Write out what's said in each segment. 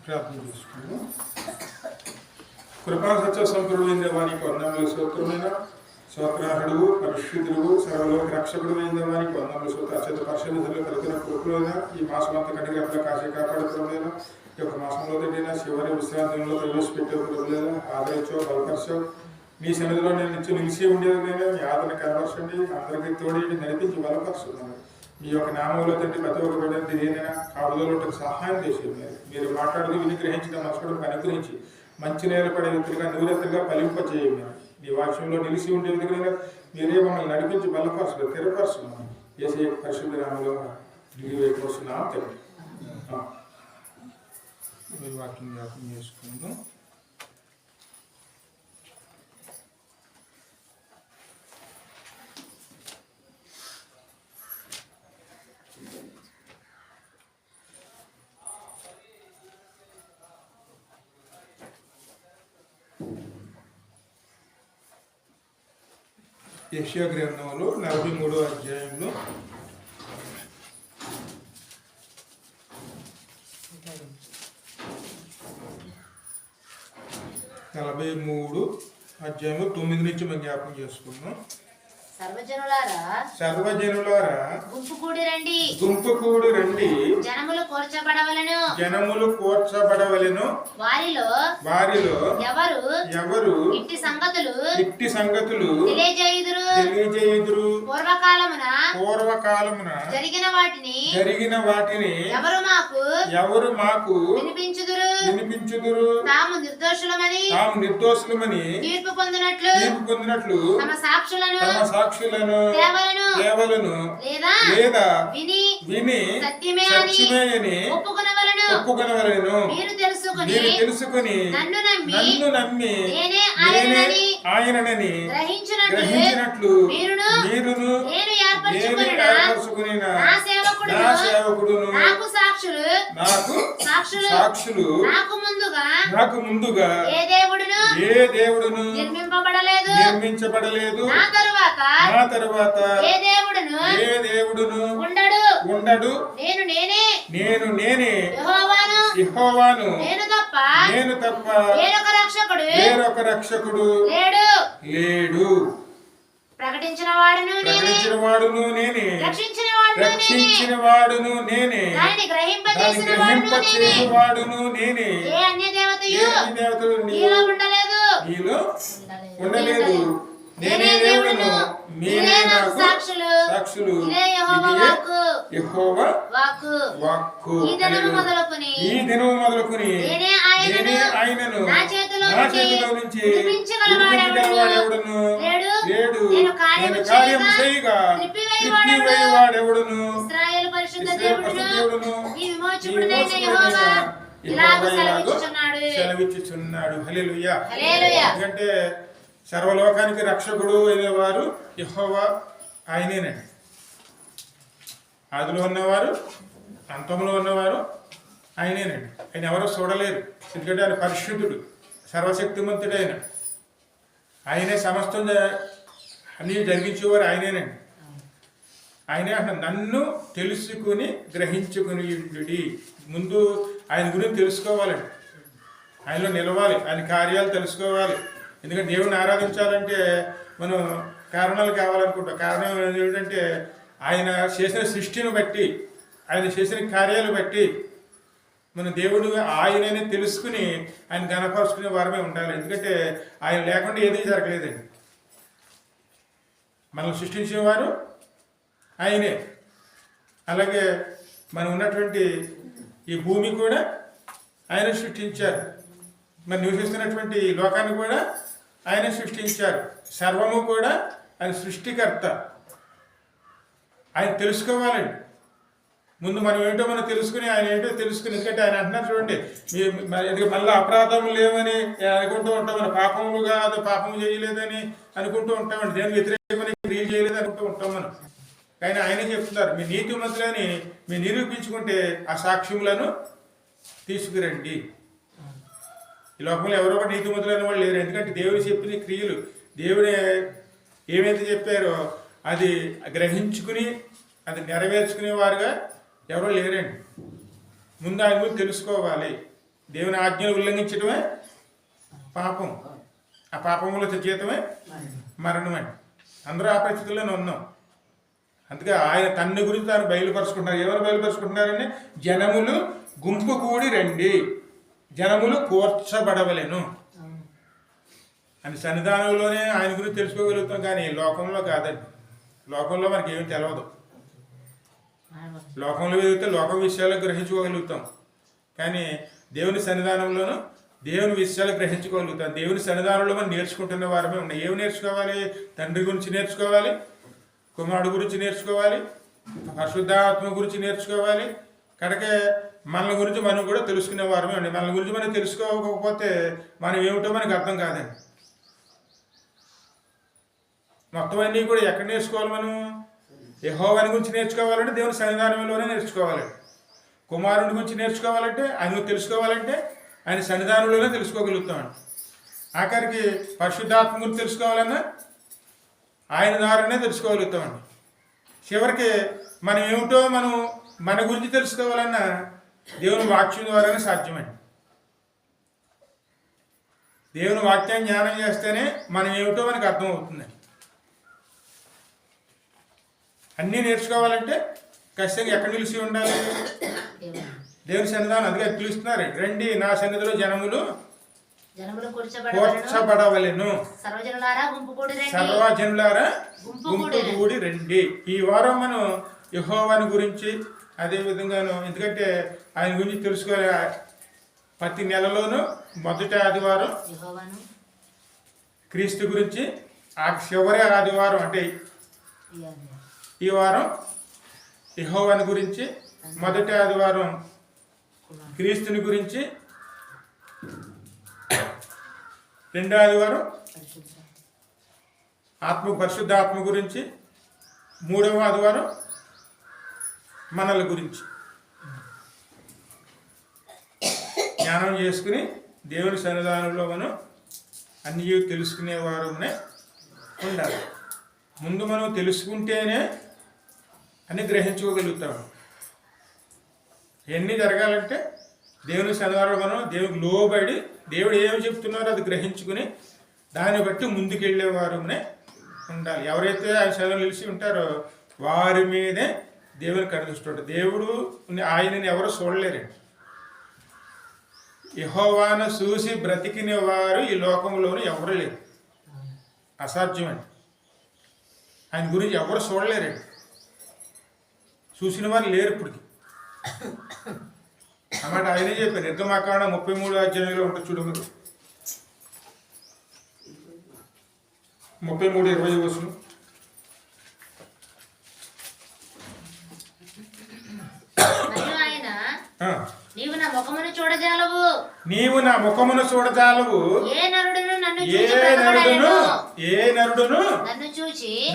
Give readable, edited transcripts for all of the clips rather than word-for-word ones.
ప్రార్థన చేసుకుందాం. కృపా సత్య సంపూర్ణమైన దేవానికి వందనములు స్తోత్రమైన స్వగ్రాహుడు పరిశుద్ధుడు సర్వలోక రక్షకుడు అయిన దేవానికి వందనములు స్తోత్ర అత్యంత పరిశుద్ధులు కలిగిన కృపలోన ఈ మాసమంతా కడిగి అట్లా కాశీ కాపాడుకోవడం ఈ యొక్క మాసంలో తిండిన చివరి విశ్రాంతంలో ప్రవేశపెట్టే కృపలేదా ఆదరించో బలపరచో మీ సన్నిధిలో నేను నిలిచి ఉండేది నేను మీ ఆదరణ కనపరచండి అందరికీ తోడి నడిపించి బలపరుస్తున్నాను. మీ యొక్క నామంలో తండ్రి ప్రతి ఒక్క బిడ్డ ఏదైనా కావలలో సహాయం చేసేది మీరు మాట్లాడుతూ విని గ్రహించిన మనసుకు అనుగ్రహించి మంచి నేల పడే వ్యక్తులుగా నివృత్తిగా ఫలింపచేయండి. మీ వాక్యంలో నిలిచి ఉండే విధంగా మీరే మమ్మల్ని నడిపించి బలపరచు స్థిరపరుస్తున్నాను. ఏసే పరిశుద్ధ నామంలో దిగి వేయకొస్తున్నాం తండ్రి. మీరు వాక్యం జ్ఞాపకం చేసుకుందాం. యెషయా గ్రంథంలో 43వ అధ్యాయంలో 43 అధ్యాయంలో 9 నుంచి మనం జ్ఞాపకం చేసుకున్నాం. సర్వజనులారా గుంపు కూడి రండి జనములు కోర్చబడవలెను వారిలో ఎవరు ఇట్టి సంగతులు తెలియజేయుదురు పూర్వకాలమున జరిగిన వాటిని ఎవరు మాకు వినిపించుదురు తాము నిర్దోషులమని తీర్పు పొందినట్లు తమ సాక్షులను కేవలను లేదా విని సత్యమే అని ఒప్పుకొనవలెను. మీరు తెలుసుకొని నన్ను నమ్మి నేనే ఆయనని గ్రహించినట్లు మీరును నేను ఏర్పరచుకొనిన నా సేవకుడును నాకు సాక్షులు నాకు ముందుగా ఏ దేవుడును నిర్మించబడలేదు. నా తరువాత ఏ దేవుడును ఉండడు. నేను నేనే యెహోవాను. నేను తప్ప వేరొక రక్షకుడు లేడు. ప్రకటించిన వాడును నేనే రక్షించిన వాడును నేనే దాన్ని గ్రహింపచేయువాడును నేనే. ఏ అన్య దేవతలు నీలో ఉండలేదు. నేనే దేవుడును మీరే నాకు సాక్షులు. యెహోవా వాక్కు. ఈ దినము మొదలుకొని నేనే ఆయనను నా చేతిలో నుంచి విడిపించగలవాడెవడును లేడు. నేను కార్యం చేయగా త్రిప్పివేయువాడెవడును. ఇశ్రాయేలు పరిశుద్ధ దేవుడును ఈ విమోచకుడైన యెహోవా ఇలాగు సెలవిచ్చుచున్నాడు. హల్లెలూయా. ఎందుకంటే సర్వలోకానికి రక్షకుడు అనేవారు యెహోవా ఆయనేనండి. ఆదిలో ఉన్నవారు అంతంలో ఉన్నవారు ఆయనేనండి. ఆయన ఎవరో చూడలేరు. ఎందుకంటే ఆయన పరిశుద్ధుడు, సర్వశక్తిమంతుడైన ఆయనే సమస్తం అన్నీ జరిగించేవారు ఆయనేనండి. ఆయనే అసలు నన్ను తెలుసుకుని గ్రహించుకుని ముందు ఆయన గురించి తెలుసుకోవాలండి. ఆయనలో నిలవాలి, ఆయన కార్యాలు తెలుసుకోవాలి. ఎందుకంటే దేవుని ఆరాధించాలంటే మనం కారణాలు కావాలనుకుంటాం. కారణం ఏమిటంటే ఆయన చేసిన సృష్టిని బట్టి, ఆయన చేసిన కార్యాలు బట్టి మన దేవుడు ఆయనని తెలుసుకుని ఆయన గణపరుచుకునే వారమే ఉండాలి. ఎందుకంటే ఆయన లేకుండా ఏదీ జరగలేదండి. మనల్ని సృష్టించేవారు ఆయనే. అలాగే మనం ఉన్నటువంటి ఈ భూమి కూడా ఆయన సృష్టించారు. మరి నివసిస్తున్నటువంటి లోకాన్ని కూడా ఆయన సృష్టించారు. సర్వము కూడా ఆయన సృష్టికర్త. ఆయన తెలుసుకోవాలండి. ముందు మనం ఏంటో మనం తెలుసుకుని ఆయన ఏంటో తెలుసుకుని. ఎందుకంటే ఆయన అంటున్నారు చూడండి, మళ్ళీ అపరాధం లేవని అనుకుంటూ ఉంటాం. మన పాపములుగా అది పాపము చేయలేదని అనుకుంటూ ఉంటామండి. దేని వ్యతిరేకమని క్రియలు చేయలేదు అనుకుంటూ ఉంటాం మనం. కానీ ఆయనే చెప్తున్నారు, మీ నీతిమంతులని మీరు నిరూపించుకుంటే ఆ సాక్ష్యములను తీసుకురండి. ఈ లోకంలో ఎవరో ఒకటి నీతిమంతులైన వాళ్ళు లేరు. ఎందుకంటే దేవుడు చెప్పిన క్రియలు, దేవుడు ఏమైతే చెప్పారో అది గ్రహించుకుని అది నెరవేర్చుకునేవారుగా ఎవరో లేరండి. ముందు ఆయన గురించి తెలుసుకోవాలి. దేవుని ఆజ్ఞలు ఉల్లంఘించడమే పాపం. ఆ పాపంలో జీతమే మరణం అండి. అందరూ ఆ పరిస్థితుల్లోనే ఉన్నాం. అందుకే ఆయన తన్ని గురించి తాను బయలుపరుచుకుంటున్నారు. ఎవరు బయలుపరుచుకుంటున్నారండి? జనములు గుంపు కూడి రండి, జనములు కూర్చబడవలెను అని సన్నిధానంలోనే ఆయన గురించి తెలుసుకోగలుగుతాం. కానీ లోకంలో కాదండి. లోకంలో మనకి ఏమి తెలియదు. లోకంలో వెళ్తే లోక విషయాలు గ్రహించుకోగలుగుతాం. కానీ దేవుని సన్నిధానంలోనూ దేవుని విషయాలు గ్రహించుకోగలుగుతాం. దేవుని సన్నిధానంలో మనం నేర్చుకుంటున్న వారమే ఉన్నాయి. ఏమి నేర్చుకోవాలి? తండ్రి గురించి నేర్చుకోవాలి, కుమారుడు గురించి నేర్చుకోవాలి, పరిశుద్ధాత్మ గురించి నేర్చుకోవాలి. కనుక మన గురించి మనం కూడా తెలుసుకునే వారమే ఉండి, మన గురించి మనం తెలుసుకోకపోతే మనం ఏమిటో మనకు అర్థం కాదండి. మొత్తం అన్నీ కూడా ఎక్కడ నేర్చుకోవాలి? మనం యెహోవాని గురించి నేర్చుకోవాలంటే దేవుని సన్నిధానంలోనే నేర్చుకోవాలి. కుమారుడి గురించి నేర్చుకోవాలంటే, ఆయన తెలుసుకోవాలంటే ఆయన సన్నిధానంలోనే తెలుసుకోగలుగుతామండి. ఆఖరికి పరిశుద్ధాత్మ గురించి తెలుసుకోవాలన్నా ఆయన ద్వారానే తెలుసుకోగలుగుతామండి. చివరికి మనం ఏమిటో మనం మన గురించి తెలుసుకోవాలన్నా దేవుని వాక్యం ద్వారానే సాధ్యమండి. దేవుని వాక్యాన్ని జ్ఞానం చేస్తేనే మనం ఏమిటో మనకు అర్థమవుతుందండి. అన్నీ నేర్చుకోవాలంటే ఖచ్చితంగా ఎక్కడ నిలిచి ఉండాలి? దేవుని సన్నిధానం. అందుకే పిలుస్తున్నారు, రండి నా సన్నిధిలో జనములు కూర్చబడవలెను, సర్వజనులారా గుంపు కూడి రండి. ఈ వారం మనం యెహోవాని గురించి అదేవిధంగాను, ఎందుకంటే ఆయన గురించి తెలుసుకోవాలి. ప్రతి నెలలోనూ మొదటి ఆదివారం క్రీస్తు గురించి, ఆ చివరి ఆదివారం అంటే ఈ వారం యెహోవాని గురించి, మొదటి ఆదివారం క్రీస్తుని గురించి, రెండో ఆదివారం పరిశుద్ధ ఆత్మ గురించి, మూడవ ఆదివారం మనల గురించి జ్ఞానం చేసుకుని దేవుని సన్నిధానంలో మనం అన్నీ తెలుసుకునే వారునే ఉండాలి. ముందు మనం తెలుసుకుంటేనే అన్ని గ్రహించుకోగలుగుతాం. ఎన్ని జరగాలంటే దేవుని సన్నిధానంలో మనం దేవునికి లోబడి దేవుడు ఏమి చెప్తున్నారో అది గ్రహించుకుని దాన్ని బట్టి ముందుకెళ్ళేవారునే ఉండాలి. ఎవరైతే ఆయన సన్నిధిలో నిలిచి ఉంటారో వారి మీదే దేవుని కనిపిస్తూ ఉంటాడు. దేవుడు ఆయనని ఎవరు చూడలేరండి. యెహోవాను చూసి బ్రతికిన వారు ఈ లోకంలోనూ ఎవరు లేరు. అసాధ్యమండి. ఆయన గురించి ఎవరు చూడలేరండి. చూసిన వారు లేరు ఇప్పటికి. అన్నమాట ఆయనే చెప్పారు. నిర్గమాకాండం 33వ అధ్యాయంలో ఉంటుంది చూడమరు. 33:20 వచనం. నీవు నా ముఖమును చూడజాలవు, ఏ నరుడును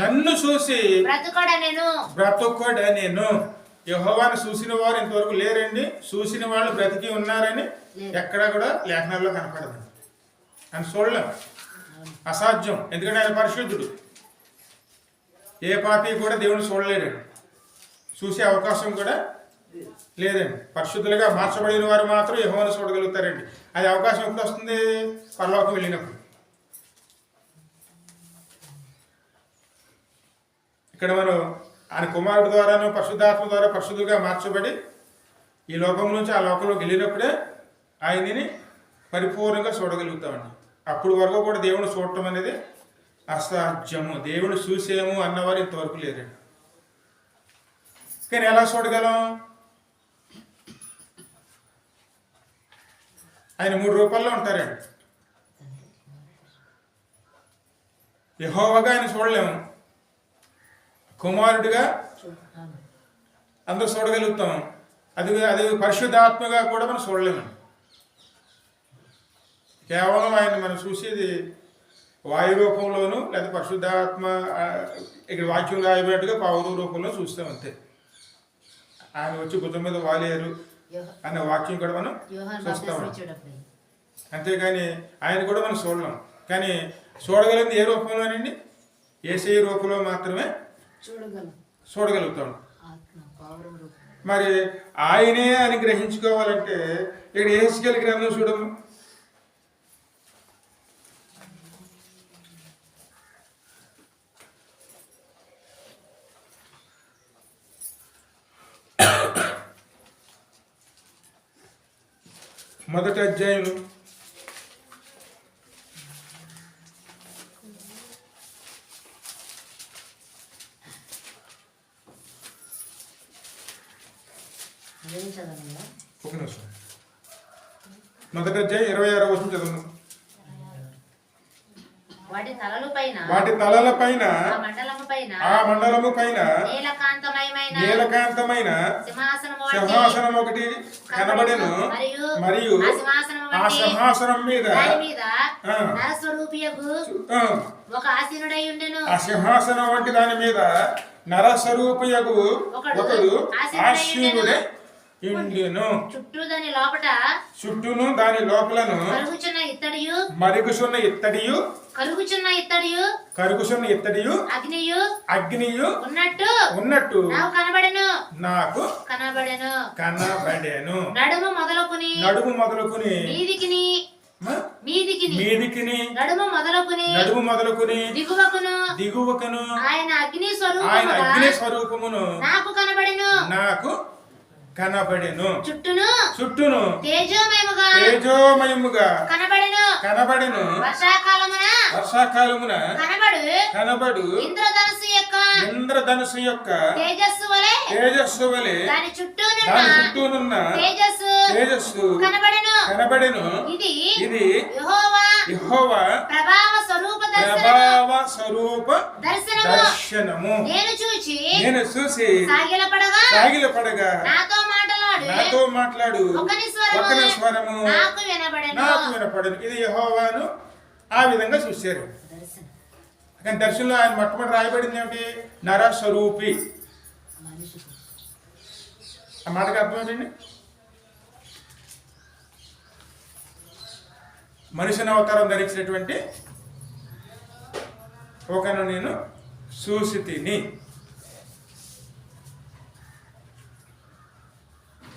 నన్ను చూసి బ్రతుకొడనెను. యెహోవాను చూసిన వారు ఇంతవరకు లేరండి. చూసిన వాళ్ళు బ్రతికి ఉన్నారని ఎక్కడా కూడా లేఖనాల్లో కనపడదు. అని చూడలేం, అసాధ్యం. ఎందుకంటే ఆయన పరిశుద్ధుడు. ఏ పాపి కూడా దేవుని చూడలేరండి, చూసే అవకాశం కూడా లేదండి. పరిశుద్ధులుగా మార్చబడిన వారు మాత్రం యెహోవాను చూడగలుగుతారండి. అది అవకాశం ఎప్పుడు వస్తుంది? పరలోకం వెళ్ళినప్పుడు. ఇక్కడ మనం ఆయన కుమారుడు ద్వారాను పరిశుద్ధాత్మ ద్వారా పరిశుద్ధులుగా మార్చబడి ఈ లోకం నుంచి ఆ లోకంలోకి వెళ్ళినప్పుడే ఆయనని పరిపూర్ణంగా చూడగలుగుతామండి. అప్పుడు వరకు కూడా దేవుని చూడటం అనేది అసాధ్యము. దేవుని చూసేము అన్నవారు ఇంతవరకు లేరండి. కానీ ఎలా చూడగలం? ఆయన 3 రూపాల్లో ఉంటారండి. యెహోవాగా ఆయన చూడలేము, కుమారుడిగా అందరూ చూడగలుగుతాం. అది పరిశుద్ధాత్మగా కూడా మనం చూడలేమండి. కేవలం ఆయన మనం చూసేది వాయు రూపంలోనూ లేదా పరిశుద్ధాత్మ ఇక్కడ వాక్యం రాయబడినట్టుగా పౌరు రూపంలో చూస్తాం అంతే. ఆయన వచ్చి భుజం మీద వాలేరు అనే వాక్యం కూడా మనం చూస్తాం. అంతేగాని ఆయన కూడా మనం చూడలేం. కానీ చూడగలిగింది ఏ రూపంలోనండి? యేసయ్య రూపంలో మాత్రమే చూడగలుగుతాం. మరి ఆయనే అని గ్రహించుకోవాలంటే ఇక్కడ యెహెజ్కేలు గ్రంథం చూడము. మొదటి అధ్యాయం అదేం చదవండి. ఒక నిమిషం. మొదటి అధ్యాయం 26వ వచనం చదువు. వాటి తలల పైన వాటి తలల పైన ఆ మండలము పైన నీలకాంతమైన సింహాసనం ఒకటి కనబడెను. మరియు ఆ సింహాసనం మీద నరస్వరూపియగు ఒక ఆసీనుడై ఉండెను. ఆ సింహాసనం వంటి దాని మీద నరస్వరూపియగు ఒకడు ఆసీనుడై ఉండెను. చుట్టూను దాని లోపలను మరుగుచున్న ఇత్తడియు అగ్నియు ఉన్నట్టు నాకు కనబడెను. నడుము మొదలుకుని మీదికిని నడుము మొదలుకుని దిగువకును ఆయన అగ్ని స్వరూపమును నాకు కనబడెను. చుట్టూను తేజోమయముగా కనబడెను. వర్షాకాలమున కనబడు ఇంద్రధనుసు యొక్క తేజస్సు వలె దాని చుట్టూనున్న తేజస్సు కనబడెను. ఇది యెహోవా ప్రభావ స్వరూప దర్శనము. నేను చూసి సాగిలపడగా నాతో మాట్లాడు ఒకని స్వరము నాకు వినపడను. ఇది యెహోవాను ఆ విధంగా చూశారు. కానీ దర్శనంలో ఆయన మొట్టమొదటి రాయబడింది ఏమిటి? నరస్వరూపి. ఆ మాటకి అర్థం ఏంటండి? మనిషిని అవతారం ధరించినటువంటి ఒకను నేను చూసి తిని.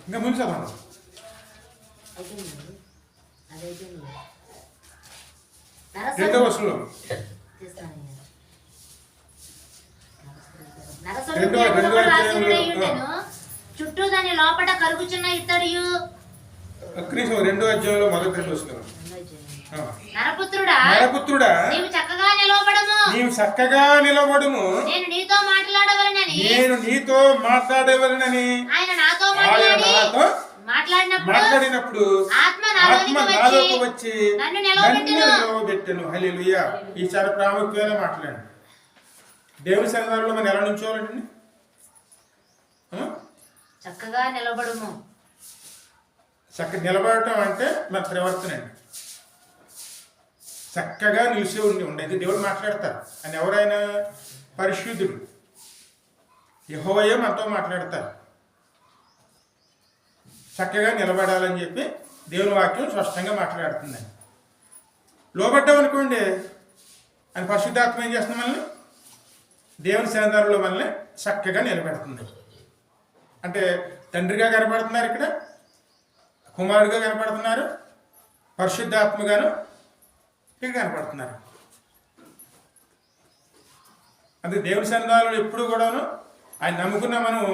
ఇంకా ముందు చదవండి. రెండవ వచనంలో చుట్టూ దాని లోపల కరుగుచున్న ఇత్తడియు. రెండో అధ్యాయంలో మొదటి రెండు వచనం. నరపుత్రుడా నీవు చక్కగా నిలబడుము. నేను నీతో మాట్లాడవలనని ఆయన నాతో మాట్లాడినప్పుడు ఆత్మ నాలోకి వచ్చి నన్ను నిలవబెట్టెను. హల్లెలూయా. ఈ చాలా ప్రాముఖ్యమైన మాట్లాడండి. దేవుని సన్నిధానంలో మనం ఎలా నుంచోవాలండి? చక్కగా నిలబడటం అంటే మన ప్రవర్తన అండి. చక్కగా నిలిచి ఉండేది దేవుడు మాట్లాడతారు. అని ఎవరైనా పరిశుద్ధుడు యెహోవాయే మనతో మాట్లాడతారు. చక్కగా నిలబడాలని చెప్పి దేవుని వాక్యం స్పష్టంగా మాట్లాడుతుందండి. లోబడ్డాం అనుకోండి, ఆయన పరిశుద్ధాత్మ ఏం చేస్తుంది? మనల్ని దేవుని సన్నిధానంలో మనల్ని చక్కగా నిలబెడుతుంది. అంటే తండ్రిగా కనపడుతున్నారు, ఇక్కడ కుమారుడిగా కనపడుతున్నారు, పరిశుద్ధాత్మగాను ఇక్కడ కనపడుతున్నారు. అందుకే దేవుని సన్నిధానంలో ఎప్పుడు కూడాను ఆయన నమ్ముకున్న మనం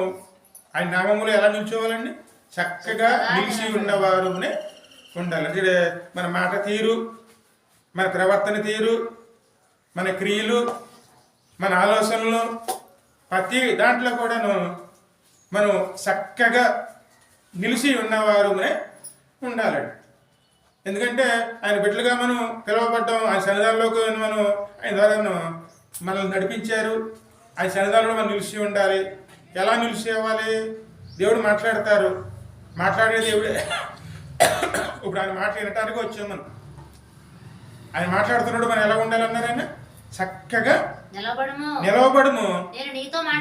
ఆయన నామములో ఎలా నిల్చోవాలండి? చక్కగా నిలిచి ఉన్నవారునే ఉండాలి. అంటే మన మాట తీరు, మన ప్రవర్తన తీరు, మన క్రియలు, మన ఆలోచనలు, ప్రతి దాంట్లో కూడాను మనం చక్కగా నిలిచి ఉన్నవారునే ఉండాలండి. ఎందుకంటే ఆయన బిడ్డలుగా మనం పిలువబడ్డాం. ఆయన సన్నిధానంలోకి మనం ఆయన ద్వారా మనల్ని నడిపించారు. ఆయన సన్నిధానంలో మనం నిలిచి ఉండాలి. ఎలా నిలిచి అవ్వాలి? దేవుడు మాట్లాడతారు, మాట్లాడే దేవుడే. ఇప్పుడు ఆయన మాట వినటానికి వచ్చాం మనం. ఆయన మాట్లాడుతున్నాడు, మనం ఎలా ఉండాలన్నారని చక్కగా నిలవబడుము.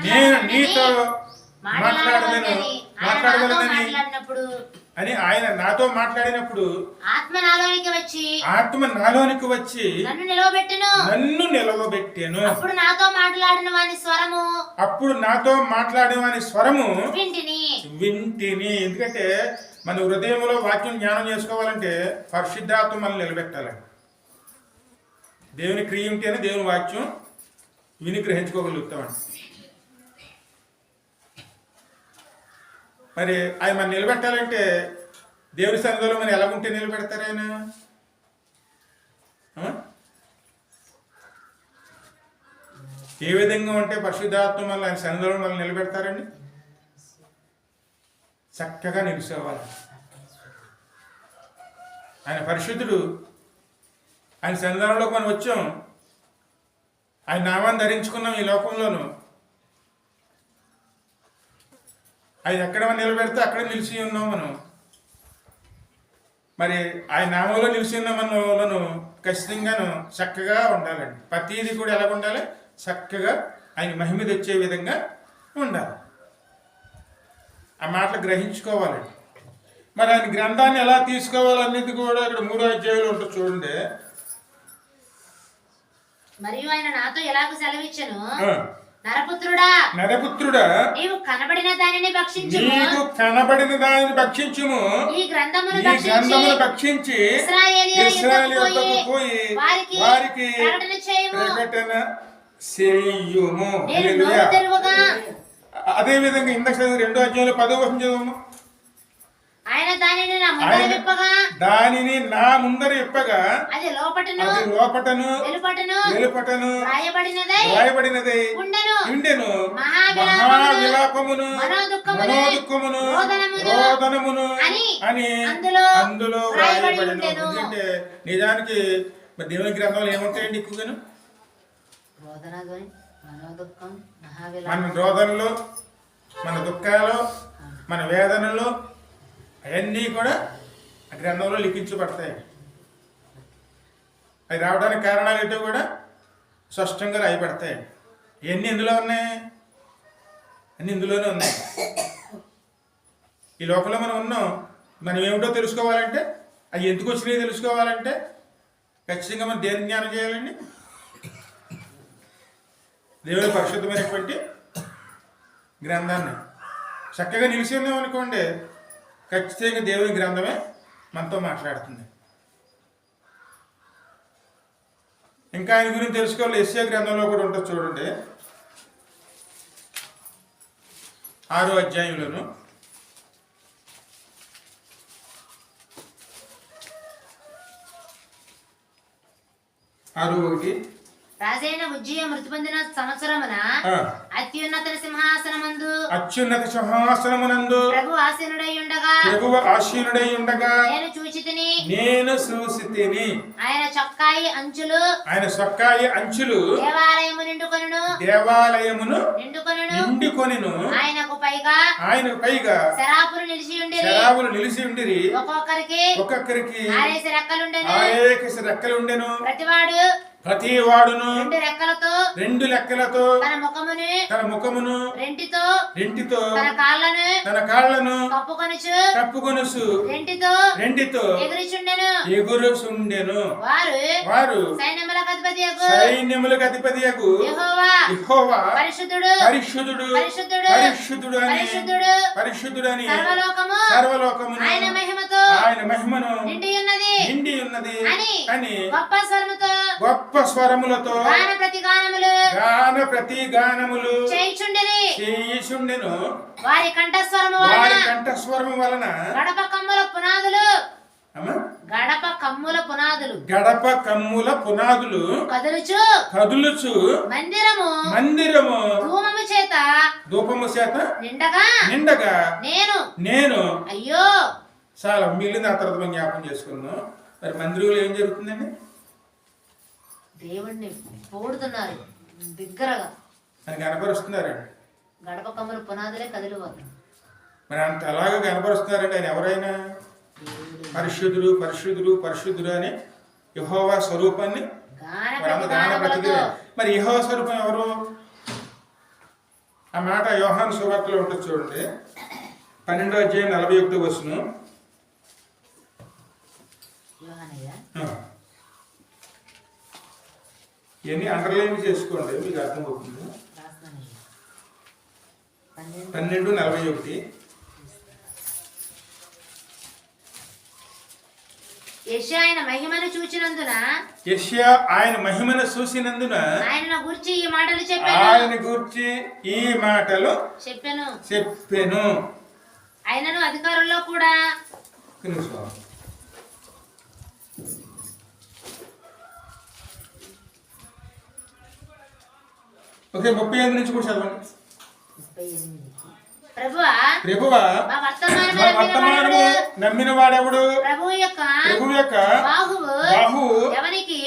నేను నీతో మాట్లాడవలనని అని ఆయన నాతో మాట్లాడినప్పుడు ఆత్మ నాలోనికి వచ్చి ఆత్మ నాలోనికి వచ్చి నన్ను నిలవబెట్టును. అప్పుడు నాతో మాట్లాడిన వాని స్వరము వింటిని. ఎందుకంటే మన హృదయంలో వాక్యం జ్ఞానం చేసుకోవాలంటే పరిశుద్ధాత్మ మనల్ని నిలబెట్టాలండి. దేవుని క్రియ ఉంటేనే దేవుని వాక్యం విని గ్రహించుకోగలుగుతామండి. మరి ఆయన మనం నిలబెట్టాలంటే దేవుని సన్నిధిలో మనం ఎలాగుంటే నిలబెడతారు ఆయన? ఏ విధంగా ఉంటే పరిశుద్ధాత్మ మనల్ని ఆయన సన్నిధిలో మనల్ని నిలబెడతారండి? చక్కగా నిలిచేవాళ్ళు. ఆయన పరిశుద్ధుడు. ఆయన సన్నిధానంలోకి మనం వచ్చాం. ఆయన నామాన్ని ధరించుకున్నాం ఈ లోకంలోను. ఆయన ఎక్కడ మనం నిలబెడితే అక్కడ నిలిచి ఉన్నాం మనం. మరి ఆయన నామంలో నిలిచి ఉన్న మనలను ఖచ్చితంగాను చక్కగా ఉండాలండి. ప్రతిదీ కూడా ఎలాగ ఉండాలి? చక్కగా ఆయన మహిమ తెచ్చే విధంగా ఉండాలి. ఆ మాటలు గ్రహించుకోవాలండి. మరి ఆయన గ్రంథాన్ని ఎలా తీసుకోవాలనేది కూడా ఇక్కడ 3వ అధ్యాయంలో ఉంటుంది చూడండి. మరియు ఆయన నాతో ఎలాగ సెలవిచ్చెను, నరపుత్రుడా నీవు కనబడిన దానిని భక్షించుము. ఈ గ్రంథమును భక్షించి ఇశ్రాయేలీయులకు పోయి వారికి ప్రకటన చేయుము. అదే విధంగా ఇందాక 2వ అధ్యాయంలో 10వ వచనం చదువు. ఆయన దానిని నా ముందర విప్పగా అది లోపటను వెలుపటను రాయబడినదై ఉండెను. మహావిలాపమును మనోదుఃఖమును రోదనమును అని అందులో రాయబడెను. ఎందుకంటే నిజానికి దేవుని గ్రంథంలో ఏముంటాయండి? ఎక్కువగాను మన రోదనలు, మన దుఃఖాలు, మన వేదనలు అవన్నీ కూడా ఆ గ్రంథంలో లిఖించబడతాయి. అవి రావడానికి కారణాలు ఏంటో కూడా స్పష్టంగా రాయబడతాయి. ఇవన్నీ ఇందులో ఉన్నాయి, అన్నీ ఇందులోనే ఉన్నాయి. ఈ లోకంలో మనం ఉన్నాం. మనం ఏమిటో తెలుసుకోవాలంటే, అవి ఎందుకు వచ్చినాయో తెలుసుకోవాలంటే ఖచ్చితంగా మనం దేని జ్ఞానం చేయాలండి? దేవుని పరిశుద్ధమైనటువంటి గ్రంథాన్ని చక్కగా నిలిచి ఉన్నాం అనుకోండి, ఖచ్చితంగా దేవుని గ్రంథమే మనతో మాట్లాడుతుంది. ఇంకా ఆయన గురించి తెలుసుకోవాలి. యెషయా గ్రంథంలో కూడా ఉంటుంది చూడండి, 6వ అధ్యాయంలోను 6:1 రాజైన ఉజ్జియా మృతి పొందిన సంవత్సరమున అత్యున్నత సింహాసనమునందు ప్రభువు ఆసీనుడై ఉండగా నేను చూచితిని. ఆయన చొక్కాయి అంచులు దేవాలయమును నిండుకొనెను. ఆయనకు పైగా శరాపులు నిలిచి ఉండిరి. ఒక్కొక్కరికి ఆరేసి రెక్కలుండెను. ప్రతి వాడును రెండు రెక్కలతో తన ముఖమును రెంటితో తన కాళ్ళను కప్పుకొనుచు రెంటితో ఎగురుచుండెను. వారు సైన్యములకు అధిపతియగు యెహోవా పరిశుద్ధుడు అని సర్వలోకమును ఆయన మహిమను నిండి ఉన్నది అని గొప్ప స్వరములతో గాన ప్రతి గానములు చేయుచుండెను. వారి కంఠస్వరము వలన గడప కమ్ముల పునాదులు కదులుచు మందిరము ధూపము చేత నిండగా నేను అయ్యో చాలా మిగిలిన ఆ తర్వాత జ్ఞాపకం చేసుకున్నాను. మరి మందిరంలో ఏం జరుగుతుందండి? దేవుణ్ణి పొగుడుతున్నారు, బిగ్గరగా అని కనపరుస్తున్నారండి. గడప కమ్ముల పునాదులే కదిలిపోతారు. మరి అంత అలాగా కనపరుస్తున్నారండి. ఆయన ఎవరైనా పరిశుద్ధుడు అని యెహోవా స్వరూపాన్ని మరి యెహోవా స్వరూపం ఎవరు? ఆ మాట యోహాను సువార్తలో ఉంటుంది చూడండి, 12వ అధ్యాయం 41వ వచనం. ఇవన్నీ అండర్లైన్ చేసుకోండి, మీకు అర్థమవుతుంది. 12:41. యెషయా ఆయన మహిమను చూచినందున ఆయన గూర్చి ఈ మాటలు చెప్పెను. ఆయనను అధికారుల్లో కూడా ఓకే 38 నుంచి కూడా చదవండి. ప్రభువా మా వర్తమానము నమ్మిన వాడెవడు? ప్రభువు యొక్క బాహువు ఎవరికి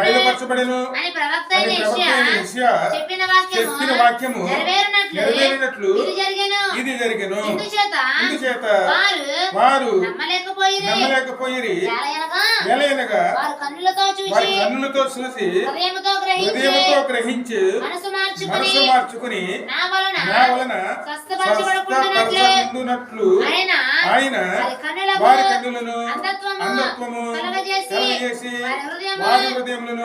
బయలుపరచబడెను అని ప్రవక్త అయిన యెషయా చెప్పిన వాక్యము నెరవేరినట్లు ఇది జరిగెను. ఇందుచేత వారు నమ్మలేకపోయిరి. ఎలయనగా వారు కన్నులతో చూసి హృదయముతో గ్రహించి మనసు మనసు మార్చుకుని నా వలన స్వస్థపరచబడునట్లు ఆయన వారి కన్నులను అంధత్వము కలగజేసి వారి హృదయములను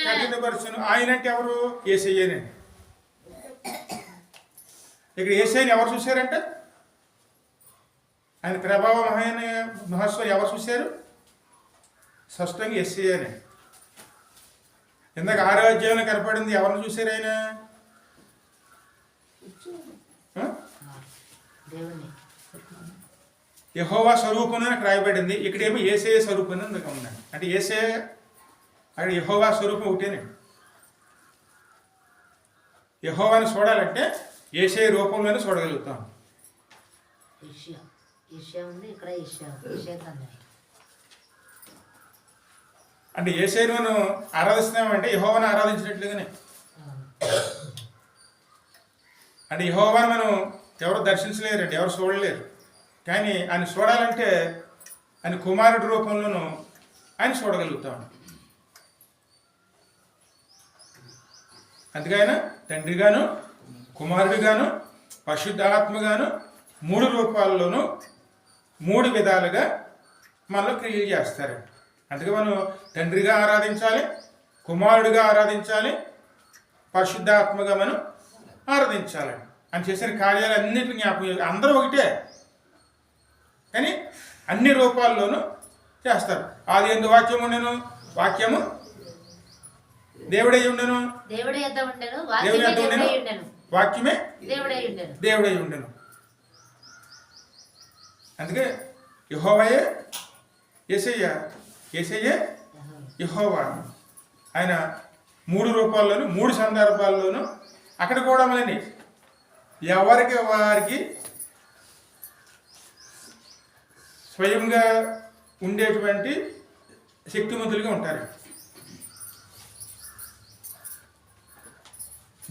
కఠినపరచును. ఆయన అంటే ఎవరు? యేసయ్యనే. ఇక్కడ యేసయ్యని ఎవరు చూశారంటే ఆయన ప్రభావం ఆయన మహస్వం ఎవరు చూశారు? స్పష్టంగా యేసయ్యనే. ఇందాక 6వ అధ్యాయంలో కనపడింది, ఎవరిని చూశారు ఆయన? యెహోవా స్వరూపం అని రాయబడింది. ఇక్కడేమో యేసయ్య స్వరూపం అని ఉందండి. అంటే యేసయ్య అక్కడ యెహోవా స్వరూపం ఒకటేనండి. యెహోవాని చూడాలంటే యేసయ్య రూపంలోనే చూడగలుగుతాం. అంటే యేసయ్యను మనం ఆరాధిస్తున్నామంటే యెహోవాని ఆరాధించినట్లుగానే. అంటే యెహోవాని మనం ఎవరు దర్శించలేరండి, ఎవరు చూడలేరు. కానీ ఆయన చూడాలంటే ఆయన కుమారుడి రూపంలోనూ ఆయన చూడగలుగుతాం. అందుకైనా తండ్రిగాను కుమారుడిగాను పరిశుద్ధాత్మగాను 3 రూపాల్లోనూ 3 విధాలుగా మనలో క్రియలు చేస్తారు. అందుకే మనం తండ్రిగా ఆరాధించాలి, కుమారుడిగా ఆరాధించాలి, పరిశుద్ధాత్మగా మనం ఆరాధించాలి. అని చేసిన కార్యాలన్నింటినీ జ్ఞాపకం అందరూ ఒకటే, కానీ అన్ని రూపాల్లోనూ చేస్తారు. ఆది యందు వాక్యం ఉండెను, వాక్యము దేవుడై ఉండెను, దేవుడి యొద్ద ఉండెను, వాక్యమే దేవుడై ఉండెను. అందుకే యెహోవాయే యేసయ్య, యేసయ్యే యెహోవా. ఆయన 3 రూపాల్లోనూ 3 సందర్భాల్లోనూ అక్కడ కూడా మళ్ళీ ఎవరికి వారికి స్వయంగా ఉండేటువంటి శక్తిమంతులుగా ఉంటారు.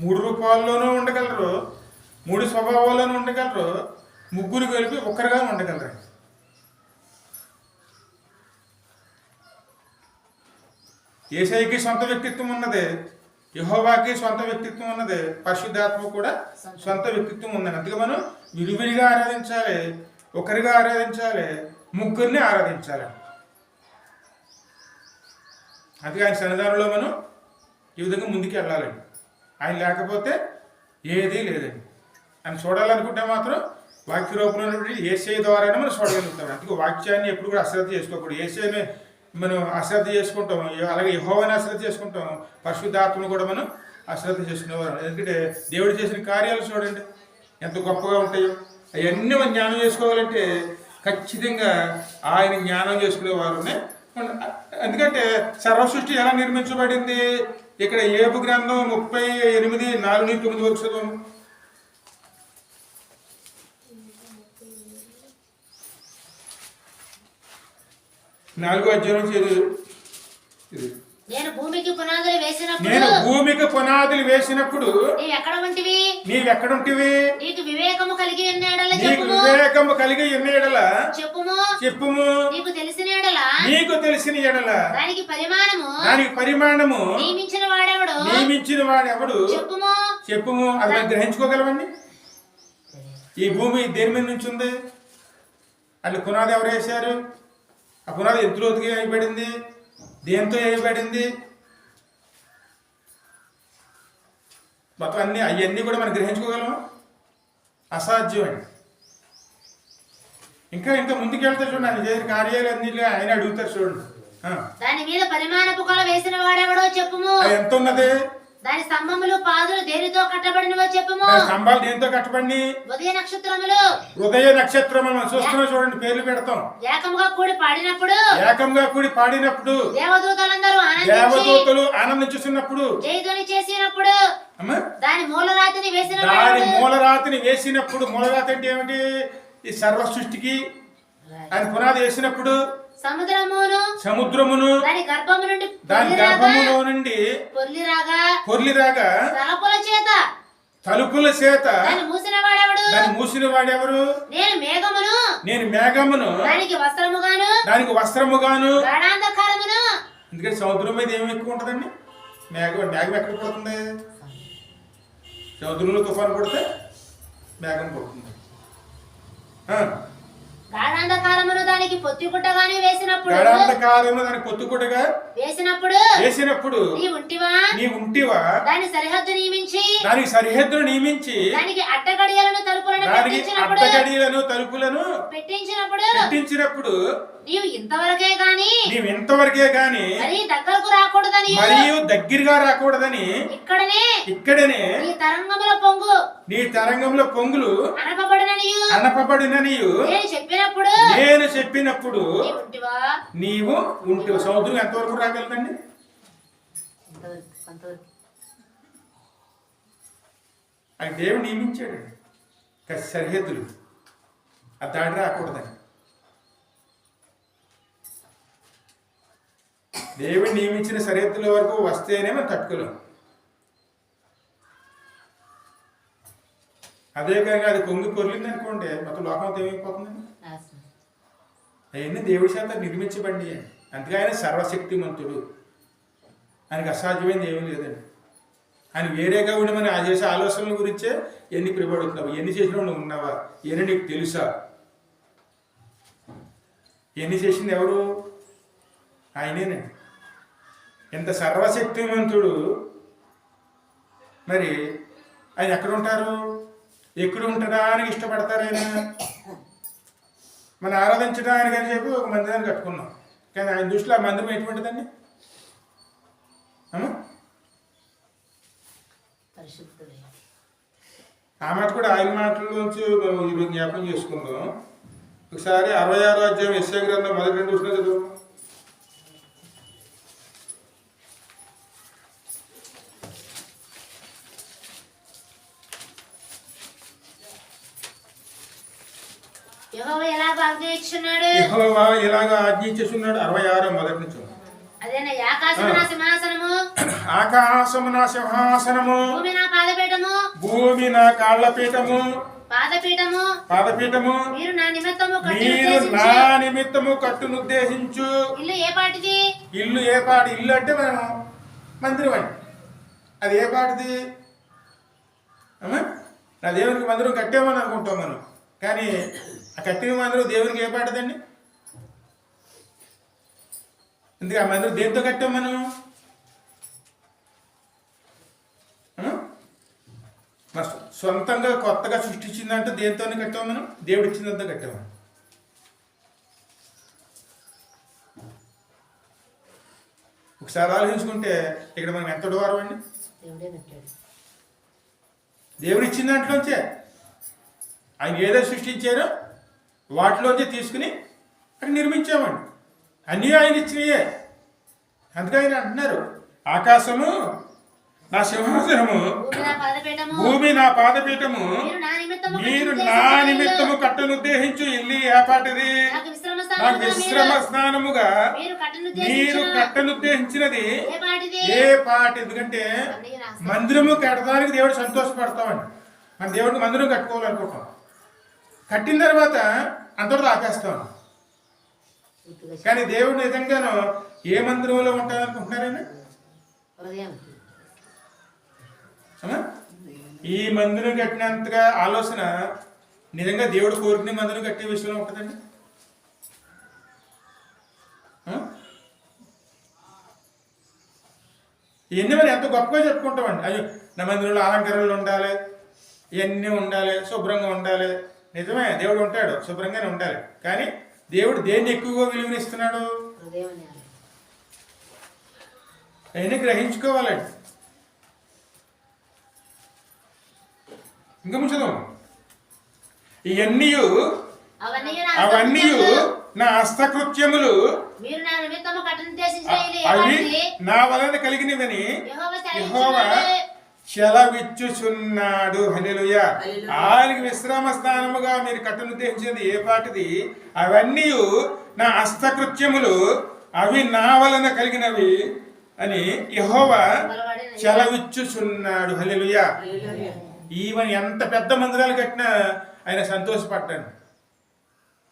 3 రూపాల్లోనూ ఉండగలరు, 3 స్వభావాల్లోనూ ఉండగలరు, 3 కలిపి ఒక్కరుగా ఉండగలరు. యేసయ్యకి సొంత వ్యక్తిత్వం ఉన్నది, యెహోవాకి సొంత వ్యక్తిత్వం ఉన్నది, పరిశుద్ధాత్మ కూడా సొంత వ్యక్తిత్వం ఉందని. అందుకే మనం విడివిడిగా ఆరాధించాలి, ఒకరిగా ఆరాధించాలి, 3 ఆరాధించాలి. అందుకే ఆయన సన్నిధానంలో మనం ఈ విధంగా ముందుకు వెళ్ళాలండి. ఆయన లేకపోతే ఏదీ లేదండి. ఆయన చూడాలనుకుంటే మాత్రం వాక్య రూపంలో ఉన్నటువంటి యేసయ్య ద్వారానే మనం చూడగలుగుతాం. అందుకే వాక్యాన్ని ఎప్పుడు కూడా అశ్రద్ధ చేసుకోకూడదు. యేసయ్యని మనం అశ్రద్ధ చేసుకుంటాం, అలాగే యెహోవాని అశ్రద్ధ చేసుకుంటాం, పరిశుద్ధాత్మను కూడా మనం అశ్రద్ధ చేసుకునేవారు. ఎందుకంటే దేవుడు చేసిన కార్యాలు చూడండి ఎంత గొప్పగా ఉంటాయో. అవన్నీ మనం జ్ఞానం చేసుకోవాలంటే ఖచ్చితంగా ఆయన జ్ఞానం చేసుకునేవారునే. ఎందుకంటే సర్వసృష్టి ఎలా నిర్మించబడింది? ఇక్కడ యోబు గ్రంథం 38:4-9 వరకు చదువు. నాలుగో అధ్యాయం నేను భూమికి పునాదులు వేసినప్పుడు నీవెక్కడుంటివి? నీకు వివేకము కలిగి ఉన్న ఎడల చెప్పుము. నీకు తెలిసిన ఎడల దానికి పరిమాణము నియమించిన వాడెవడు చెప్పుము. అది మనం గ్రహించుకోగలమండి. ఈ భూమి దేని మీద నుంచి ఉంది? అట్లా పునాది ఎవరు వేశారు? ఆ పునాది ఎంత లోతుగా వేయబడింది, దేంతో వేయబడింది, మొత్తం అవన్నీ కూడా మనం గ్రహించుకోగలం? అసాధ్యం అండి. ఇంకా ఇంకా ముందుకెళ్తే చూడండి, ఆయన చేసిన కార్యాలు అన్ని ఆయన అడుగుతారు చూడండి. దాని మీద పరిమాణపు కొల వేసిన వాడెవడో చెప్పుము. ఎంత ఉన్నది? దాని స్తంభములు పాదులు దేనితో కట్టబడినవో చెప్పుము. స్తంభాలు దేనితో కట్టబడి? ఉదయ నక్షత్రములు. ఉదయ నక్షత్రములు చూస్తున్నాం చూడండి, పేర్లు పెడతాం. ఏకంగా కూడి పాడినప్పుడు దేవదూతలు ఆనందించుతున్నప్పుడు, జయధ్వని చేసినప్పుడు, దాని మూలరాతిని వేసినప్పుడు. మూలరాతి అంటే ఏమిటి? ఈ సర్వ సృష్టికి ఆయన పునాది వేసినప్పుడు సముద్రమును దాని గర్భములో నుండి పొర్లిరాగా తలుపుల చేత దాన్ని మూసిన వాడెవరు? నేను మేఘమును దానికి వస్త్రముగాను. ఎందుకంటే సముద్రం మీద ఏమి ఎక్కువ ఉంటుందండి? మేఘం ఎక్కడ పడుతుంది? సముద్రంలో తుఫాను పడితే మేఘం పడుతుంది. గాఢాంధకారమును దానికి పొత్తిగుట్టగానే వేసినప్పుడు నీ ఉంటివా దాని సరిహద్దును నియమించి దానికి అడ్డగడియలను తలుపులను పెట్టించినప్పుడు నీవు ఇంతవరకే గాని మరియు దగ్గరగా రాకూడదని ఇక్కడనే నీ తరంగముల పొంగులు అనపబడిననియు నేను చెప్పినప్పుడు నీవు ఉంటివా. సముద్రం ఎంతవరకు రాగలదండి? ఆయన దేవుడు నియమించాడు సరిహద్దులు, అది దాడి రాకూడదని. దేవుడు నియమించిన సరిహద్దుల వరకు వస్తేనే మనం తట్టుకోలేం. అదే కాగా అది పొంగి పొర్లింది అనుకోండి, మొత్తం లోకంతో ఏమైపోతుందండి? అవన్నీ దేవుడి చేత నిర్మించబండి. అందుకే ఆయన సర్వశక్తిమంతుడు, ఆయనకు అసాధ్యమైనది ఏమీ లేదండి. ఆయన వేరేగా ఉండి మనం ఆ చేసే ఆలోచనల గురించే ఎన్ని ప్రిపడుతున్నావు, ఎన్ని చేసినా నువ్వు ఉన్నావా, ఎన్ని నీకు తెలుసా? ఎన్ని చేసింది ఎవరు? ఆయనేనండి. ఎంత సర్వశక్తిమంతుడు. మరి ఆయన ఎక్కడ ఉంటారు? ఎక్కడ ఉండడానికి ఇష్టపడతారు? ఆయన మనం ఆరాధించడానికి అని చెప్పి ఒక మందిరాన్ని కట్టుకున్నాం, కానీ ఆయన దృష్టిలో ఆ మందిరం ఎటువంటిదండి? ఆ మాట కూడా ఆయన మాటల్లోంచి ఈరోజు జ్ఞాపకం చేసుకుందాం. ఒకసారి 66వ అధ్యాయం యెషయా గ్రంథం మొదటి 2 వచనాలు చదువు. యెహోవా ఎలాగ ఆజ్ఞించుచున్నాడు. 66 మొదటి నుంచి. ఆకాశము నా సింహాసనము, భూమి నా కాళ్ళపీఠము, పాదపీఠము. మీరు నా నిమిత్తము కట్టునుద్దేశించు ఇల్లు ఏ పాటిది? ఇల్లు అంటే మనం మందిరం అండి. అది ఏ పాటిది? నా దేవునికి మందిరం కట్టామని అనుకుంటాం మనం, కానీ ఆ కట్టిన మందిరం దేవునికి ఏ పాటిదండి? ఎందుకు ఆ మందిరం దేంతో కట్టాం మనం? సొంతంగా కొత్తగా సృష్టించిందంటే దేంతోనే కట్టాం మనం? దేవుడు ఇచ్చిందంతా కట్టాము. ఒకసారి ఆలోచించుకుంటే ఇక్కడ మనం ఎంత వారం అండి? దేవుడు ఇచ్చిన దాంట్లోంచే ఆయన ఏదో సృష్టించారో వాటిలోంచి తీసుకుని అక్కడ నిర్మించామండి. అన్నీ ఆయన ఇచ్చినయే. అందుకే ఆయన అంటున్నారు, ఆకాశము నా సింహాసనము, భూమి నా పాదపీఠము. మీరు నా నిమిత్తము కట్టునుద్దేశించు ఇల్లు ఏపాటిది? నాకు విశ్రమ స్నానముగా మీరు కట్టనుద్దేశించినది ఏ పాటి? ఎందుకంటే మందిరము కట్టడానికి దేవుడు సంతోషపడతామండి. మన దేవుడికి మందిరం కట్టుకోవాలనుకుంటాం, కట్టిన తర్వాత అంతటితో ఆపేస్తాం. కానీ దేవుడు నిజంగానూ ఏ మందిరంలో ఉంటాడనుకుంటున్నారండి? ఈ మందిరం కట్టినంతగా ఆలోచన నిజంగా దేవుడు కోరుకునే మందిరం కట్టే విషయంలో ఉంటుందండి. ఇవన్నీ మనం ఎంత గొప్పగా చెప్పుకుంటామండి. అయ్యో నా మందిరంలో అలంకరణలు ఉండాలి, ఇవన్నీ ఉండాలి, శుభ్రంగా ఉండాలి. నిజమే, దేవుడు ఉంటాడు, శుభ్రంగానే ఉండాలి. కానీ దేవుడు దేన్ని ఎక్కువగా విలువనిస్తున్నాడు? అవన్నీ గ్రహించుకోవాలండి. ఇంకా ముంచదాం. ఇవన్నీ అవన్నీ నా హస్తకృత్యములు అవి నా వలన కలిగినవని యెహోవా సెలవిచ్చుచున్నాడు. హల్లెలూయా. ఆయనకి విశ్రామ స్థానముగా మీరు కట్టనుద్దేశించేది ఏ పాటిది? అవన్నీ నా హస్తకృత్యములు అవి నా వలన కలిగినవి అని యెహోవా సెలవిచ్చుచున్నాడు. హల్లెలూయా. ఈవెన్ ఎంత పెద్ద మందిరాలు కట్టినా ఆయన సంతోషపడ్డాడు.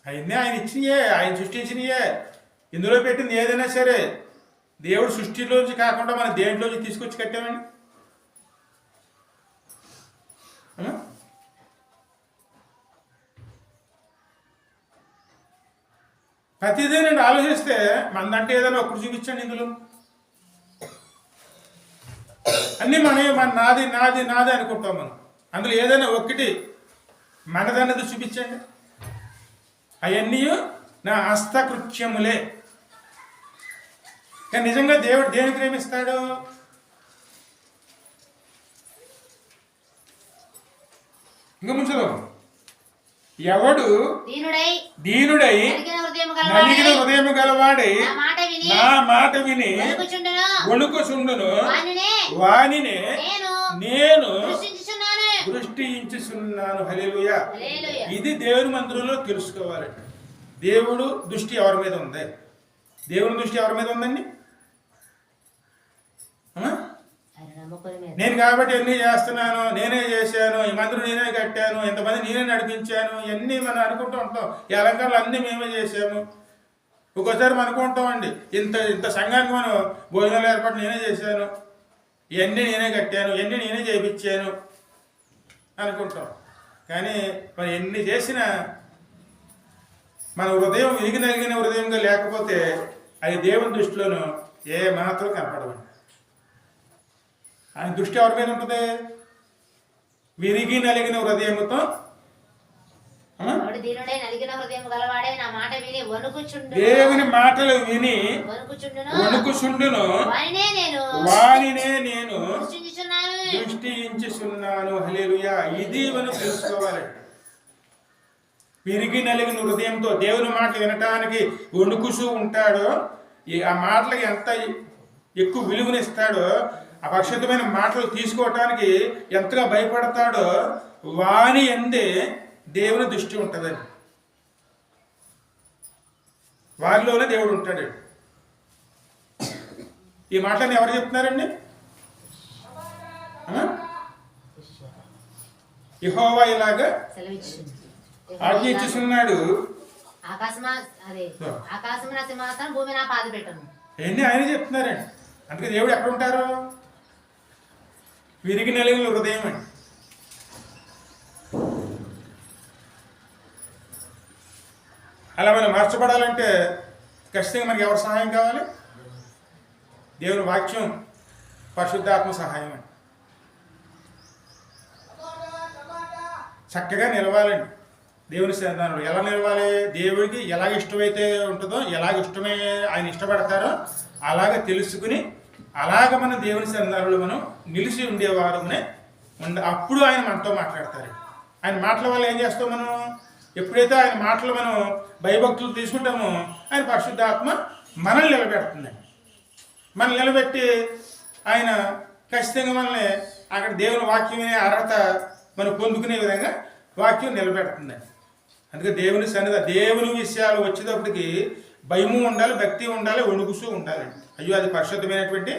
అవన్నీ ఆయన ఇచ్చినయే, ఆయన సృష్టించినయే. ఇందులో పెట్టింది ఏదైనా సరే దేవుడు సృష్టిలోంచి కాకుండా మనం దేంట్లోంచి తీసుకొచ్చి కట్టామండి. ప్రతిదీ నేను ఆలోచిస్తే మనదంటే ఏదైనా ఒక్కడు చూపించండి. ఇందులో అన్నీ మన నాది నాది నాది అనుకుంటాం మనం. అందులో ఏదైనా ఒక్కటి మనదన్నది చూపించండి. అవన్నీ నా హస్తకృత్యములే. కానీ నిజంగా దేవుడు దేని ప్రేమిస్తాడు? ఇంకా ముంచదు. ఎవడు దీనుడై నలిగిన హృదయం గలవాడై నా మాట విని వణుకుచుండును వానినే నేను దృష్టించుచున్నాను. హల్లెలూయా. ఇది దేవుని మందిరంలో తెలుసుకోవాలండి. దేవుడు దృష్టి ఎవరి మీద ఉంది? దేవుని దృష్టి ఎవరి మీద ఉందండి? నేను కాబట్టి ఎన్ని చేస్తున్నాను, నేనే చేశాను, ఈ మందిరం నేనే కట్టాను, ఎంతమంది నేనే నడిపించాను, ఇవన్నీ మనం అనుకుంటూ ఉంటాం. ఈ అలంకారాలు అన్నీ మేమే చేసాము. ఒక్కోసారి మనం అనుకుంటామండి, ఇంత ఇంత సంఘానికి మనం భోజనాలు ఏర్పాటు నేనే చేశాను, ఇవన్నీ నేనే కట్టాను, ఇవన్నీ నేనే చేయించాను అనుకుంటాం. కానీ మనం ఎన్ని చేసినా మన హృదయం విరిగి నలిగిన హృదయంగా లేకపోతే అది దేవుని దృష్టిలోనూ ఏ మాత్రం కనపడవండి. ఆయన దృష్టి ఎవరి మీద ఉంటుంది? విరిగి నలిగిన హృదయముతో దేవుని మాటలు విని వణుకుచుండును వానినే నేను దృష్టించుచున్నాను. హల్లెలూయా. ఇది మనం తెలుసుకోవాలి. విరిగి నలిగిన హృదయంతో దేవుని మాటలు వినటానికి వణుకుచూ ఉంటాడో, ఆ మాటలకి ఎంత ఎక్కువ విలువనిస్తాడో, ఆ పరిశుద్ధమైన మాటలు తీసుకోవటానికి ఎంతగా భయపడతాడో వాని ఎందే దేవుని దృష్టి ఉంటుందండి. వారిలోనే దేవుడు ఉంటాడు. ఈ మాటని ఎవరు చెప్తున్నారండి? యెహోవా ఇలాగా ఆజ్ఞించుచున్నాడు. ఎన్ని ఆయన చెప్తున్నారండి. అందుకే దేవుడు ఎక్కడ ఉంటారు? విరిగి నలిగిన హృదయం అండి. అలా మనం మార్చబడాలంటే ఖచ్చితంగా మనకి ఎవరు సహాయం కావాలి? దేవుని వాక్యం, పరిశుద్ధాత్మ సహాయం అండి. చక్కగా నిలవాలండి దేవుని సన్నిధానంలో. ఎలా నిలవాలి? దేవుడికి ఎలాగ ఇష్టమైతే ఉంటుందో, ఎలాగ ఇష్టమే ఆయన ఇష్టపడతారో అలాగ తెలుసుకుని అలాగ మనం దేవుని సన్నిధానంలో మనం నిలిచి ఉండేవారునే అప్పుడు ఆయన మనతో మాట్లాడతారు. ఆయన మాటల వల్ల ఏం చేస్తాం మనం? ఎప్పుడైతే ఆయన మాటలు మనం భయభక్తులు తీసుకుంటామో ఆయన పరిశుద్ధాత్మ మనల్ని నిలబెడుతుందండి. మనల్ని నిలబెట్టి ఆయన ఖచ్చితంగా మనల్ని అక్కడ దేవుని వాక్యం వినే అర్హత మనం పొందుకునే విధంగా వాక్యం నిలబెడుతుందండి. అందుకే దేవుని దేవుని విషయాలు వచ్చేటప్పటికి భయము ఉండాలి, భక్తి ఉండాలి, వణుకుతూ ఉండాలండి. అయ్యో అది పరిశుద్ధమైనటువంటి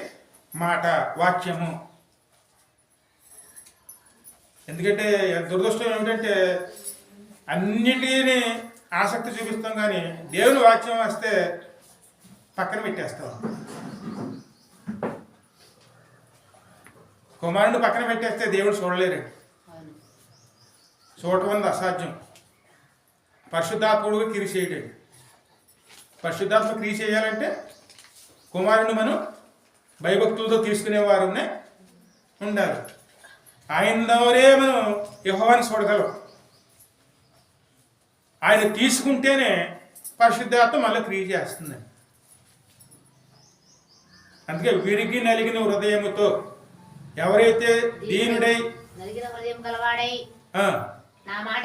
మాట, వాక్యము. ఎందుకంటే దురదృష్టం ఏమిటంటే అన్నిటినీ ఆసక్తి చూపిస్తాం కానీ దేవుని వాక్యం వస్తే పక్కన పెట్టేస్తాం. కుమారుని పక్కన పెట్టేస్తే దేవుడు చూడలేరండి. చూడటం అనేది అసాధ్యం. పరిశుద్ధాత్ముడుగా క్రియ చేయడండి. పరిశుద్ధాత్మ క్రియ చేయాలంటే కుమారుని మనం భయభక్తులతో తీసుకునేవారునే ఉండాలి. ఆయన ద్వారే మనం యెహోవాని చూడగలం. ఆయన తీసుకుంటేనే పరిశుద్ధాత్మ మళ్ళీ క్రియ చేస్తుంది. అందుకే విరిగి నలిగిన హృదయముతో ఎవరైతే దీనుడై నలిగిన హృదయం గలవాడై నా మాట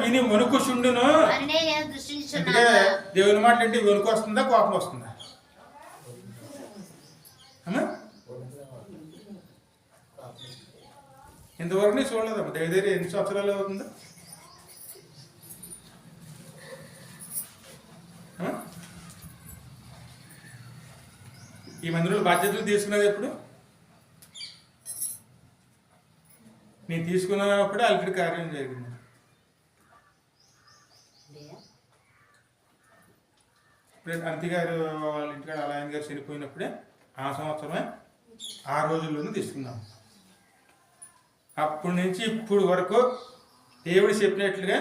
విని వణుకుచుండును అనే నేను దృష్టించుచున్నాను. అందుకే దేవుని మాట అంటే వణుకు వస్తుందా, కోపం వస్తుందా? ఇంతవరకు నేను చూడలేదమ్మా. దగ్గర ఎన్ని సంవత్సరాలు అవుతుందా? ఈ మందిరంలో బాధ్యతలు తీసుకున్నది ఎప్పుడు? నేను తీసుకున్నప్పుడే అల్పిడి కార్యం జరిగింది. ఇప్పుడు అంతి గారు వాళ్ళ ఇంటికాడ అలాయన్ గారు చనిపోయినప్పుడే ఆ సంవత్సరమే ఆ రోజుల్లోనే తీసుకున్నాం. అప్పటి నుంచి ఇప్పుడు వరకు దేవుడు చెప్పినట్లుగా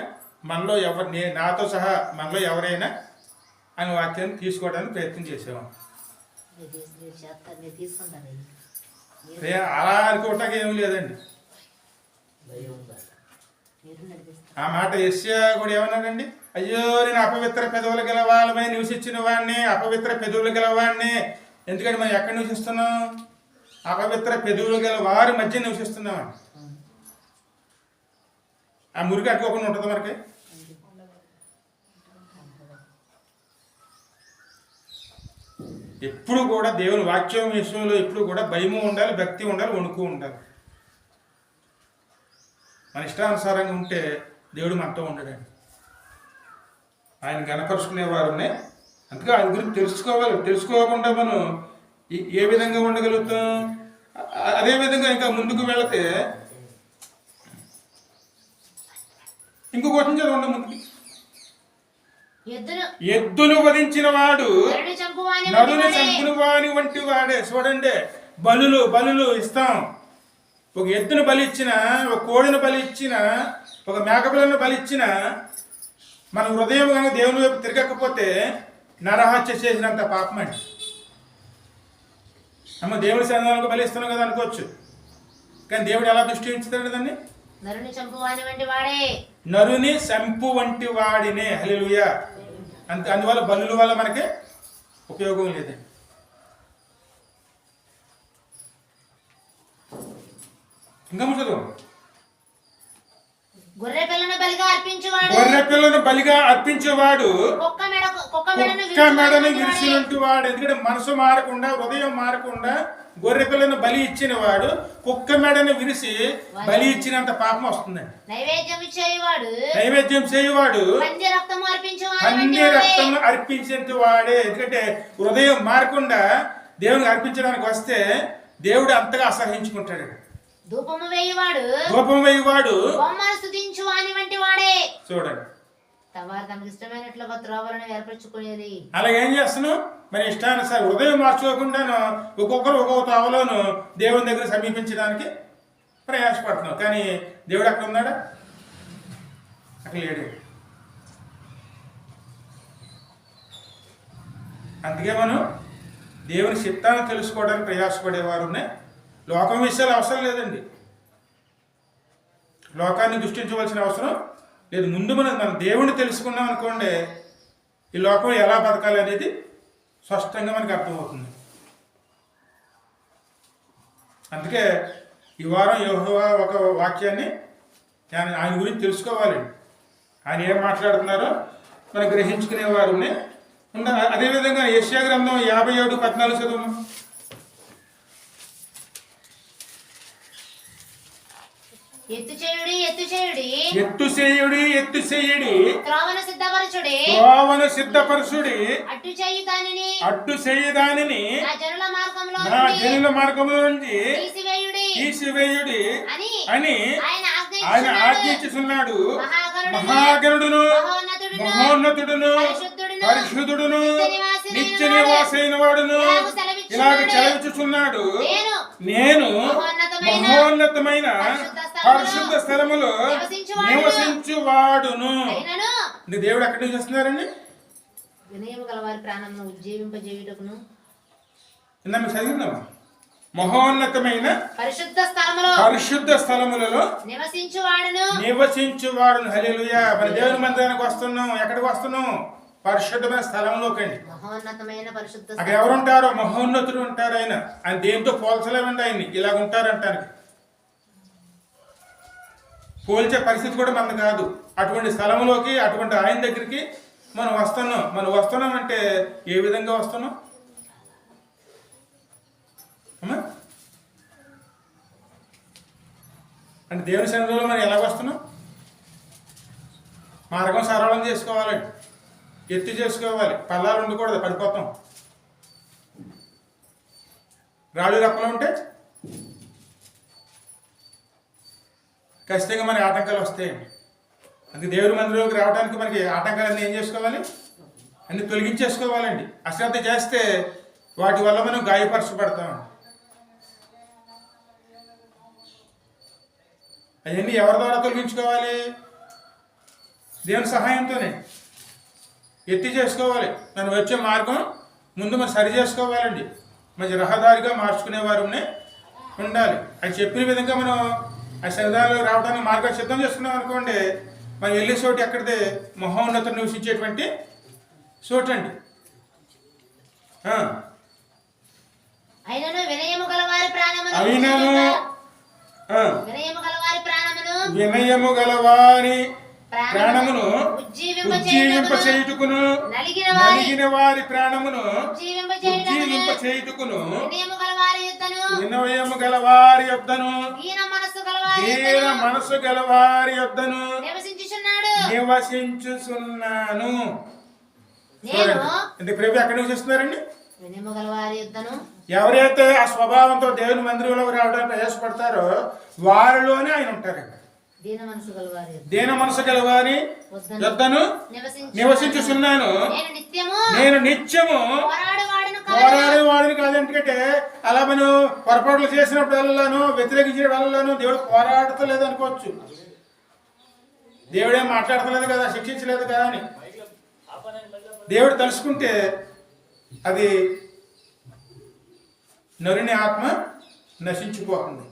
మనలో నాతో సహా మనలో ఎవరైనా ఆయన వాక్యాన్ని తీసుకోవడానికి ప్రయత్నం చేసేవాం. అలా అనుకోవటానికి ఏమీ లేదండి. ఆ మాట యెషయా కూడా ఏమన్నాడండి? అయ్యో నేను అపవిత్ర పెదవులు గల వాళ్ళమై నివసించిన వాడిని, అపవిత్ర పెదవులు గల వాడిని. ఎందుకంటే మనం ఎక్కడ నివసిస్తున్నాం? అపవిత్ర పెదవులు గల వారి మధ్య నివసిస్తున్నామండి. ఆ మురికి అట్టుకోకుండా ఉంటుంది మనకి. ఎప్పుడు కూడా దేవుని వాక్యం విషయంలో ఎప్పుడు కూడా భయము ఉండాలి, భక్తి ఉండాలి, వణుకు ఉండాలి. మన ఇష్టానుసారంగా ఉంటే దేవుడు మనతో ఉండడండి. ఆయన గణపరుచుకునేవారునే. అందుకే ఆయన గురించి తెలుసుకోవాలి. తెలుసుకోకుండా మనం ఏ విధంగా ఉండగలుగుతాం? అదేవిధంగా ఇంకా ముందుకు వెళితే ఇంకో క్వశ్చన్ చదవండి ముందుకి. ఎద్దును వధించిన వాడు నరుని చంపిన వాని వంటి వాడే. చూడండి, బలులు ఇస్తాం. ఒక ఎద్దును బలిచ్చిన, ఒక కోడిని బలిచ్చిన, ఒక మేకపిల్లను బలిచ్చిన మన హృదయం కనుక దేవుని వైపు తిరగకపోతే నరహత్య చేసినంత పాపం అండి. అమ్మ దేవుని సన్నిధానంలో బలిస్తున్నాం కదా అనుకోవచ్చు, కానీ దేవుడు ఎలా దృష్టి ఉంచుతాడు దాన్ని? నరుని చంపు వంటి వాడినే. హల్లెలూయా. అందువల్ల బలుల వల్ల మనకి ఉపయోగం లేదండి. ఇంకా ముందు గొర్రె పిల్లను బలిగా అర్పించేవాడు కుక్క మెడను విరిచినట్టు వాడు. ఎందుకంటే మనసు మారకుండా, హృదయం మారకుండా గొర్రె పిల్లను బలి ఇచ్చిన వాడు కుక్క మెడను విరిసి బలి ఇచ్చినంత పాపం వస్తుందండి. నైవేద్యం చేయువాడు పంది రక్తం అర్పించేంత వాడే. ఎందుకంటే హృదయం మారకుండా దేవునికి అర్పించడానికి వస్తే దేవుడు అంతగా అసహించుకుంటాడు. ధూపము వేయువాడు బొమ్మను స్తుతించు వాని వంటి వాడే. చూడండి, వారు తమకు ఇష్టమైనట్లుగా త్రోవలను ఏర్పరచుకునేది. అలాగే ఏం చేస్తున్నాం? మన ఇష్టానుసారి హృదయం మార్చుకోకుండా ఒక్కొక్కరు ఒక్కొక్క తావలోను దేవుని దగ్గర సమీపించడానికి ప్రయాసపడుతున్నాం. కానీ దేవుడు అక్కడ ఉన్నాడా? అక్కడ లేడు. అందుకే మనం దేవుని చిత్తాన్ని తెలుసుకోవడానికి ప్రయాసపడేవారునే. లోకం విషయాలు అవసరం లేదండి. లోకాన్ని దృష్టించవలసిన అవసరం లేదు. ముందు మన దేవుణ్ణి తెలుసుకున్నాం అనుకోండి, ఈ లోకం ఎలా బతకాలి అనేది స్పష్టంగా మనకు అర్థమవుతుంది. అందుకే ఈ వారం యెహోవా ఒక వాక్యాన్ని ఆయన గురించి తెలుసుకోవాలండి. ఆయన ఏం మాట్లాడుతున్నారో మనం గ్రహించుకునేవారుని ఉండాలి. అదేవిధంగా యెషయా గ్రంథం 57:14 చదువు. ఎత్తు చేయుడి త్రోవను సిద్ధపరచుడి. అట్టు చేయు దానిని నా జనుల మార్గంలో నుంచి తీసివేయుడి అని ఆయన ఆజ్ఞించుచున్నాడు. మహాగణుడును మహోన్నతుడును పరిశుద్ధుడును నిత్య నివాసైన వాడును ఇలాగ సెలవిచ్చుచున్నాడు. నేను మహోన్నతమైన పరిశుద్ధ స్థలములో నివసించువాడును. దేవుడు ఎక్కడి నుంచి వస్తున్నారండి? వినయము గల వారి ప్రాణమును ఉజ్జీవింపజేయుటకును ఇందా మీకు చదివిందమ్మా, మహోన్నతమైన పరిశుద్ధ స్థలములలో నివసించువాడును. హల్లెలూయా. మన దేవుని మందిరానికి వస్తున్నాం. ఎక్కడికి వస్తున్నాం? పరిశుద్ధమైన స్థలంలోకి అండి. మహోన్నతమైన పరిశుద్ధ అక్కడ ఎవరు ఉంటారో? మహోన్నతుడు ఉంటారు. ఆయన దేంతో పోల్చలేమండి. ఆయన్ని ఇలాగ ఉంటారంటానికి పోల్చే పరిస్థితి కూడా మనది కాదు. అటువంటి స్థలంలోకి, అటువంటి ఆయన దగ్గరికి మనం వస్తున్నాం అంటే ఏ విధంగా వస్తున్నాం అమ్మా? అంటే దేవుని సన్నిధిలో మనం ఎలాగ వస్తున్నాం? మార్గం సరళం చేసుకోవాలండి, ఎత్తి చేసుకోవాలి, పల్లాలు ఉండకూడదు, పడిపోతాం. రాళ్ళు రప్పలు ఉంటే ఖచ్చితంగా మనకి ఆటంకాలు వస్తాయండి. అందుకే దేవుడి మందిరంలోకి రావడానికి మనకి ఆటంకాలన్నీ ఏం చేసుకోవాలి? అన్ని తొలగించేసుకోవాలండి. అశ్రద్ధ చేస్తే వాటి వల్ల మనం గాయపరచబడతామండి. అవన్నీ ఎవరి ద్వారా తొలగించుకోవాలి? దేవుని సహాయంతోనే ఎత్తి చేసుకోవాలి. మనం వచ్చే మార్గం ముందు మనం సరి చేసుకోవాలండి. మంచి రహదారిగా మార్చుకునేవారు ఉండాలి. అది చెప్పిన విధంగా మనం ఆ సన్నిధానంలో రావడానికి మార్గం సిద్ధం చేసుకున్నాం అనుకోండి, మనం వెళ్ళే చోటు ఎక్కడిదే? మహోన్నతుడు నివసించేటువంటి చోటు అండి. వినయము గల వారి ప్రాణమును ఉజ్జీవింపచేయుటకును, నలిగిన వారి ప్రాణమును ఉజ్జీవింపచేయుటకును, వినయము గల వారి యొద్దను దీన మనసు గల వారి యొద్దను నివసించుచున్నాను. ప్రభు ఎక్కడ నివసిస్తున్నారండి? ఎవరైతే ఆ స్వభావంతో దేవుని మందిరంలో రావడానికి ప్రయాసపడతారో వారిలోనే ఆయన ఉంటారండి. దీన మనసు గలవారి యొద్దను నివసించుచున్నాను. నేను నిత్యము పోరాడేవాడిని కాదు. ఎందుకంటే అలా మనం పొరపాట్లు చేసినప్పుడు వెళ్ళను, వ్యతిరేకించిన వెళ్ళను, దేవుడు పోరాడతలేదు అనుకోవచ్చు. దేవుడేం మాట్లాడతలేదు కదా, శిక్షించలేదు కదా అని దేవుడు తలుసుకుంటే అది నరుని ఆత్మ నశించిపోతుంది.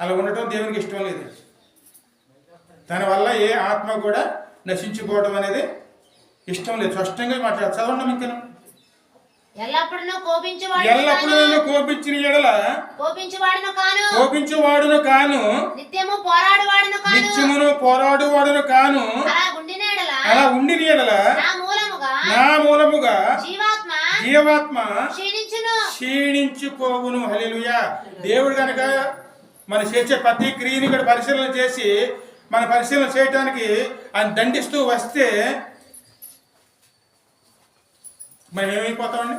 అలా ఉండటం దేవునికి ఇష్టం లేదు. దానివల్ల ఏ ఆత్మ కూడా నశించిపోవడం అనేది ఇష్టం లేదు. స్పష్టంగా మాట్లాడు. చదవండి ఇంకా. ఎల్లప్పుడూ కోపించిన ఎడల కోపించువాడును కాను, నిత్యమును పోరాడువాడును కాను. అలా ఉండిన ఎడల నా మూలముగా జీవాత్మ క్షీణించుకోవును. హల్లెలూయా. దేవుడు కనుక మన చేసే ప్రతి క్రియని కూడా పరిశీలన చేసి మన పరిశీలన చేయటానికి ఆయన దండిస్తూ వస్తే మనం ఏమైపోతామండి?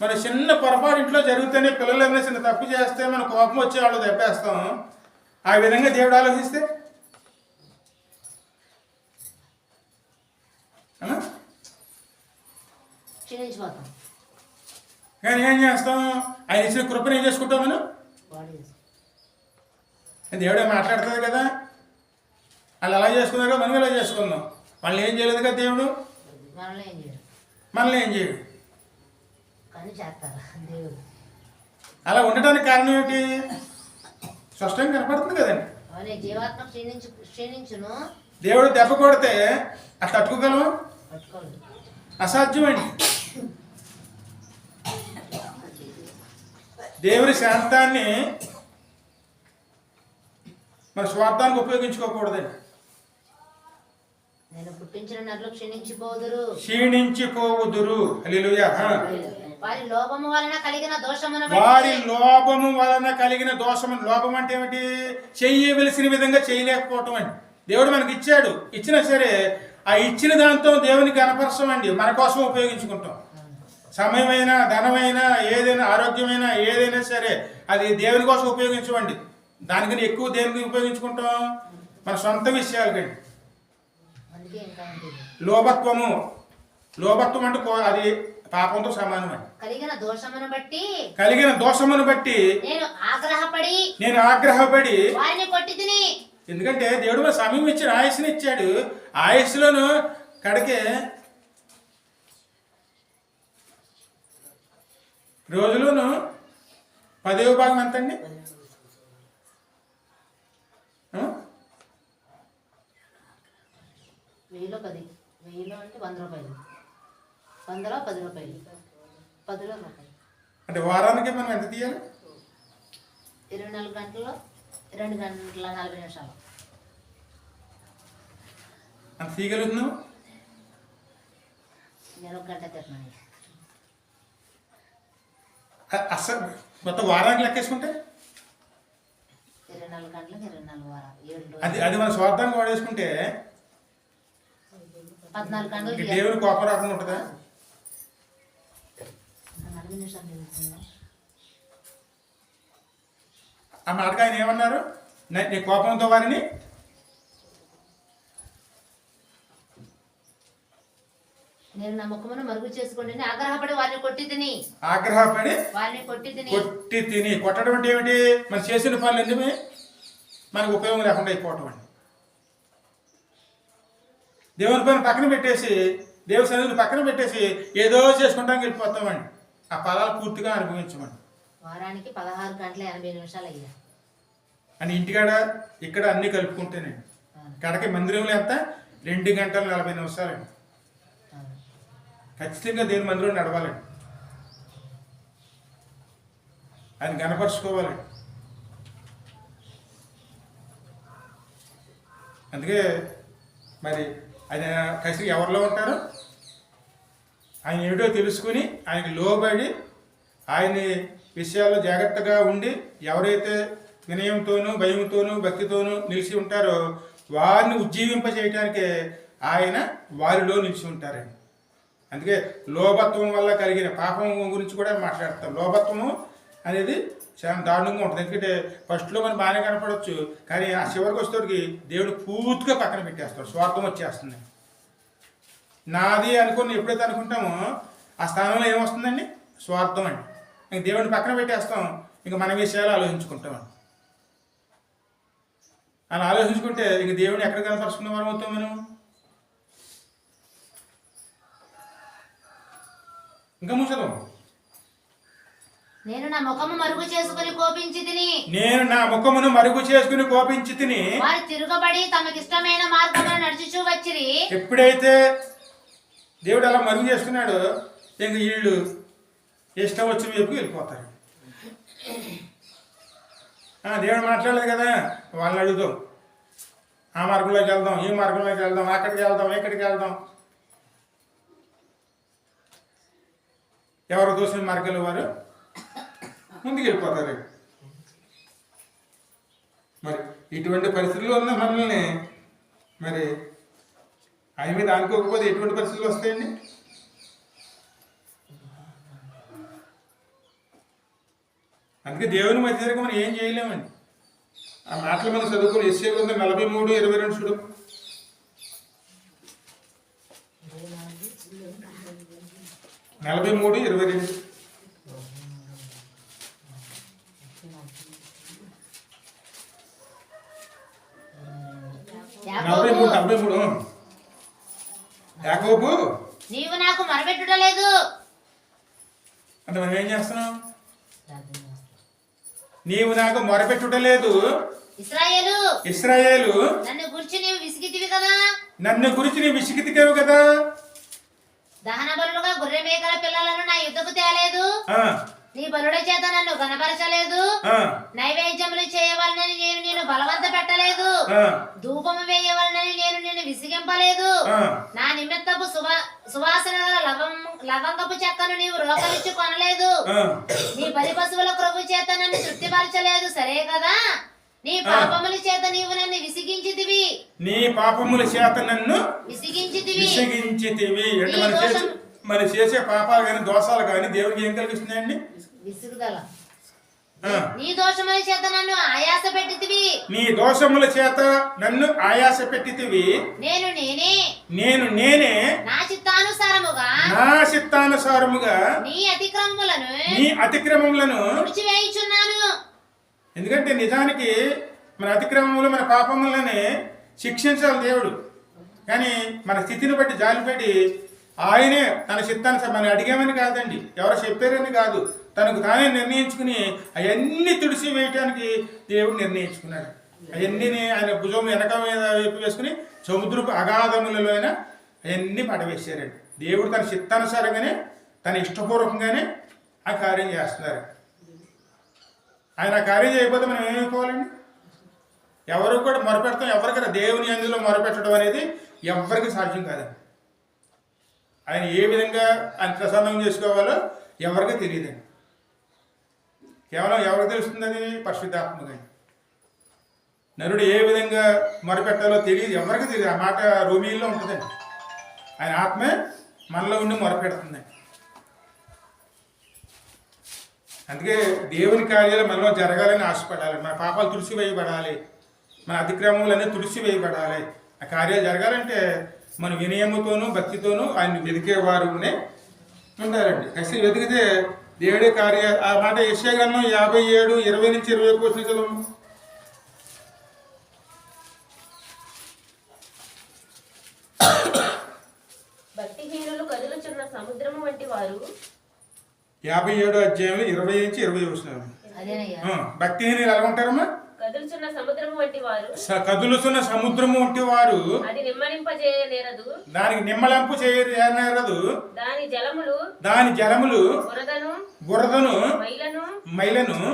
మన చిన్న పొరపాటు ఇంట్లో జరుగుతూనే పిల్లలు ఏమైనా చిన్న తప్పు చేస్తే మన కోపం వచ్చి వాళ్ళు దెబ్బేస్తాం. ఆ విధంగా దేవుడు ఆలోచిస్తే కానీ ఏం చేస్తాం? ఆయన ఇచ్చిన కృపను ఏం చేసుకుంటాం మనం? దేవుడే మాట్లాడుతుంది కదా. వాళ్ళు అలా చేసుకున్నారు కదా, మనం ఇలా చేసుకుందాం. వాళ్ళు ఏం చేయలేదు కదా దేవుడు, మనల్ని ఏం చేయడు. అలా ఉండటానికి కారణం ఏమిటి? స్పష్టంగా కనపడుతుంది కదండి. దేవుడు దెబ్బ కొడితే అది తట్టుకోగలము? అసాధ్యమండి. దేవుని శాంతాన్ని మన స్వార్థానికి ఉపయోగించుకోకూడదండి. క్షీణించిపోవుదురు. హల్లెలూయా. వారి లోభము వలన కలిగిన దోషము. లోపం అంటే ఏమిటి? చెయ్యవలసిన విధంగా చేయలేకపోవటం అండి. దేవుడు మనకి ఇచ్చాడు, ఇచ్చినా సరే ఆ ఇచ్చిన దాంతో దేవునికి కనపరచమండి, మన కోసం ఉపయోగించుకుంటాం. సమయమైనా, ధనమైనా, ఏదైనా, ఆరోగ్యమైనా, ఏదైనా సరే అది దేవుని కోసం ఉపయోగించమండి. దానికని ఎక్కువ దేనికి ఉపయోగించుకుంటాం? మన సొంత విషయాలకండి. లోభత్వం అంటే అది పాపంతో సమానమండి. కలిగిన దోషమును బట్టి నేను ఆగ్రహపడి ఎందుకంటే దేవుడు మన సమయం ఇచ్చాడు, ఆయుష్ని ఇచ్చాడు. ఆయుష్లోను కడికే రోజులోను 10వ భాగం ఎంతండి? ఆ? 1000లో 10, 1000లో అంటే 100 రూపాయలు, 100లో 10 రూపాయలు, 10లో రూపాయలు. అంటే వారానికి మనం ఎంత తీయాలి? 24 గంటల్లో 2 గంటల 40 నిమిషాలు. అంత తీయగలుగుతున్నావు? నేను 1 గంట తిన్నాను. అసలు మొత్తం వారానికి లెక్కేసుకుంటే 24 గంటలకు 24 వారాలు, 7 అది రోజులు, అది మన స్వార్థానికి వాడేసుకుంటే 14 గంటలు ఇంక దేవుని కోపం రాకుండా ఉంటుందా? 40 నిమిషాలు తిరుగుతుంది. ఆ మాటకు ఆయన ఏమన్నారు? నీ కోపంతో వారిని నేను నా ముఖమును మరుగు చేసుకోండి ఆగ్రహపడి వారిని కొట్టి తిని కొట్టి తిని. కొట్టడం అంటే ఏమిటి? మనం చేసిన పనులు ఎందుకు మనకు ఉపయోగం లేకుండా అయిపోవటం అండి. దేవుని పని పక్కన పెట్టేసి, దేవుని సన్నిధిని పక్కన పెట్టేసి ఏదో చేసుకుంటానికి వెళ్ళిపోతామండి. ఆ పదాలు పూర్తిగా అనుభవించమండి. వారానికి 16 గంటల 80 నిమిషాలు అయ్యా. అని ఇంటికాడ ఇక్కడ అన్నీ కలుపుకుంటేనండి. కడకి మందిరంలో ఎంత? 2 గంటల 40 నిమిషాలండి. ఖచ్చితంగా దేవుని మందిరంలో నడవాలండి. ఆయన గణపరుచుకోవాలండి. అందుకే మరి ఆయన ఖచ్చితంగా ఎవరిలో ఉంటారు? ఆయన ఏమిటో తెలుసుకుని ఆయనకి లోబడి ఆయన విషయాల్లో జాగ్రత్తగా ఉండి ఎవరైతే వినయంతోనూ భయంతోనూ భక్తితోనూ నిలిచి ఉంటారో వారిని ఉజ్జీవింప చేయటానికే ఆయన వారిలో నిలిచి ఉంటారండి. అందుకే లోభత్వం వల్ల కలిగిన పాపం గురించి కూడా మాట్లాడతాం. లోభత్వము అనేది చాలా దారుణంగా ఉంటుంది. ఎందుకంటే ఫస్ట్లో మనం బాగానే కనపడవచ్చు, కానీ ఆ చివరికి వచ్చేటోడికి దేవుడు పూర్తిగా పక్కన పెట్టేస్తాడు. స్వార్థం వచ్చేస్తుంది. నాది అనుకుని ఎప్పుడైతే అనుకుంటామో ఆ స్థానంలో ఏమొస్తుందండి? స్వార్థం అండి. ఇంక దేవుడిని పక్కన పెట్టేస్తాం, ఇంక మన విషయాలు ఆలోచించుకుంటామండి. అలా ఆలోచించుకుంటే ఇంక దేవుడిని ఎక్కడ కనపరుచుకున్న వారం అవుతాం మనం? ఇంకా ముచ్చదు. నేను నా ముఖము మరుగు చేసుకుని కోపించి తిని వారు తిరగబడి తమకిష్టమైన మార్గమున నడుచుచూ వచ్చిరి. ఎప్పుడైతే దేవుడు అలా మరుగు చేసుకున్నాడో ఇంక వీళ్ళు ఇష్టం వచ్చిన వైపు వెళ్ళిపోతారు. దేవుడు మాట్లాడలేదు కదా, వాళ్ళని అడుగుదాం. ఆ మార్గంలోకి వెళ్దాం, ఈ మార్గంలోకి వెళ్దాం, అక్కడికి వెళ్దాం, ఇక్కడికి వెళ్దాం. ఎవరు దోసిన మార్గాలు వారు ముందుకు వెళ్ళిపోతారు. మరి ఇటువంటి పరిస్థితుల్లో ఉన్న మనల్ని మరి ఆయన మీద అనుకోకపోతే ఎటువంటి పరిస్థితులు వస్తాయండి? అందుకే దేవుని మధ్య మనం ఏం చేయలేమండి. ఆ మాటలు మనం చదువుకుని యెషయా గ్రంథం 43:22 చూడు. నలభై 23:22. యాకోబు నీవు నాకు మొరపెట్టుటలేదు అంటే మనం ఏం చేస్తున్నాం? నీవు నాకు మొరపెట్టుటలేదు. ఇశ్రాయేలు నన్ను గురించి నీవు విసిగితివి కదా. నన్ను గురించి నీవు విసిగితివి కదా. దహన బలులుగా గొర్రె మేకల పిల్లలను నా యుద్ధకు తేలేదు. నీ బలుల చేత నన్ను గణపరచలేదు. నైవేద్యములు చేయవలనని నేను నిన్ను బలవంత పెట్టలేదు. ధూపము వేయవలనని నేను నిన్ను విసిగింపలేదు. నా నిమిత్తపు సువాసన లవంగపు చెక్కను నీవు రోకలిచ్చి కొనలేదు. నీ బలి పశువుల క్రొవ్వు చేత నన్ను తృప్తిపరచలేదు. సరే కదా, నీ పాపముల చేత నీవు నన్ను విసిగించితివి. అంటే మరి చేసే పాపాలు కానీ దోషాలు కానీ దేవుడికి ఏం కలిగిస్తున్నాయండి? విసుగుదల. నీ దోషముల చేత నన్ను ఆయాస పెట్టితివి. నేను నేనే నా చిత్తానుసారముగా నీ అతిక్రమములను తుడిచివేయుచున్నాను. ఎందుకంటే నిజానికి మన అతిక్రమములు మన పాపములనే శిక్షించాలి దేవుడు. కానీ మన స్థితిని బట్టి జాలిపడి ఆయనే తన చిత్తాన్ని మనం అడిగామని కాదండి, ఎవరో చెప్పారని కాదు, తనకు తానే నిర్ణయించుకుని అవన్నీ తుడిసి వేయటానికి దేవుడు నిర్ణయించుకున్నాడు. అవన్నీ ఆయన భుజం వెనక మీద వైపు వేసుకుని సముద్రపు అగాధములలో అయినా అవన్నీ పడవేశారండి. దేవుడు తన చిత్తానుసారంగానే తన ఇష్టపూర్వకంగానే ఆ కార్యం చేస్తున్నారు. ఆయన ఆ కార్యం చేయకపోతే మనం ఏమైపోవాలండి? ఎవరు కూడా మొరపెడతాం, ఎవరికైనా దేవుని అందులో మొరపెట్టడం అనేది ఎవరికి సాధ్యం కాదండి. ఆయన ఏ విధంగా ఆయన ప్రసన్నం చేసుకోవాలో ఎవరికి తెలియదండి. కేవలం ఎవరికి తెలుస్తుంది? అది పరిశుద్ధాత్మగా. నరుడు ఏ విధంగా మొరపెట్టాలో తెలియదు, ఎవరికి తెలియదు. ఆ మాట రోమీల్లో ఉంటుందండి. ఆయన ఆత్మే మనలో ఉండి మొరపెడుతుందండి. అందుకే దేవుని కార్యాలు మనలో జరగాలని ఆశపడాలి. మన పాపాలు తుడిచివేయబడాలి, మన అతిక్రమములన్నీ తుడిచివేయబడాలి. ఆ కార్యాలు జరగాలంటే మన వినయముతోనూ భక్తితోనూ ఆయన వెతికేవారునే ఉండాలండి. అసలు వెతికితే దేవుడే కార్య. ఆ మాట యెషయా గ్రంథం 57:20-21 చదువు. భక్తిహీనులు కదులుచున్న సముద్రము వంటి వారు 57:20-21. అదేనయ్యా. భక్తిహీనులు ఎలా ఉంటారమ్మా? కదులుచున్న సముద్రము వంటి వారు కదులుతున్న సముద్రము వంటి వారు, అది నిమ్మలింపజేయనేరదు, దానికి నిమ్మలంపు చేయనేరదు, దాని జలములు బురదను మైలను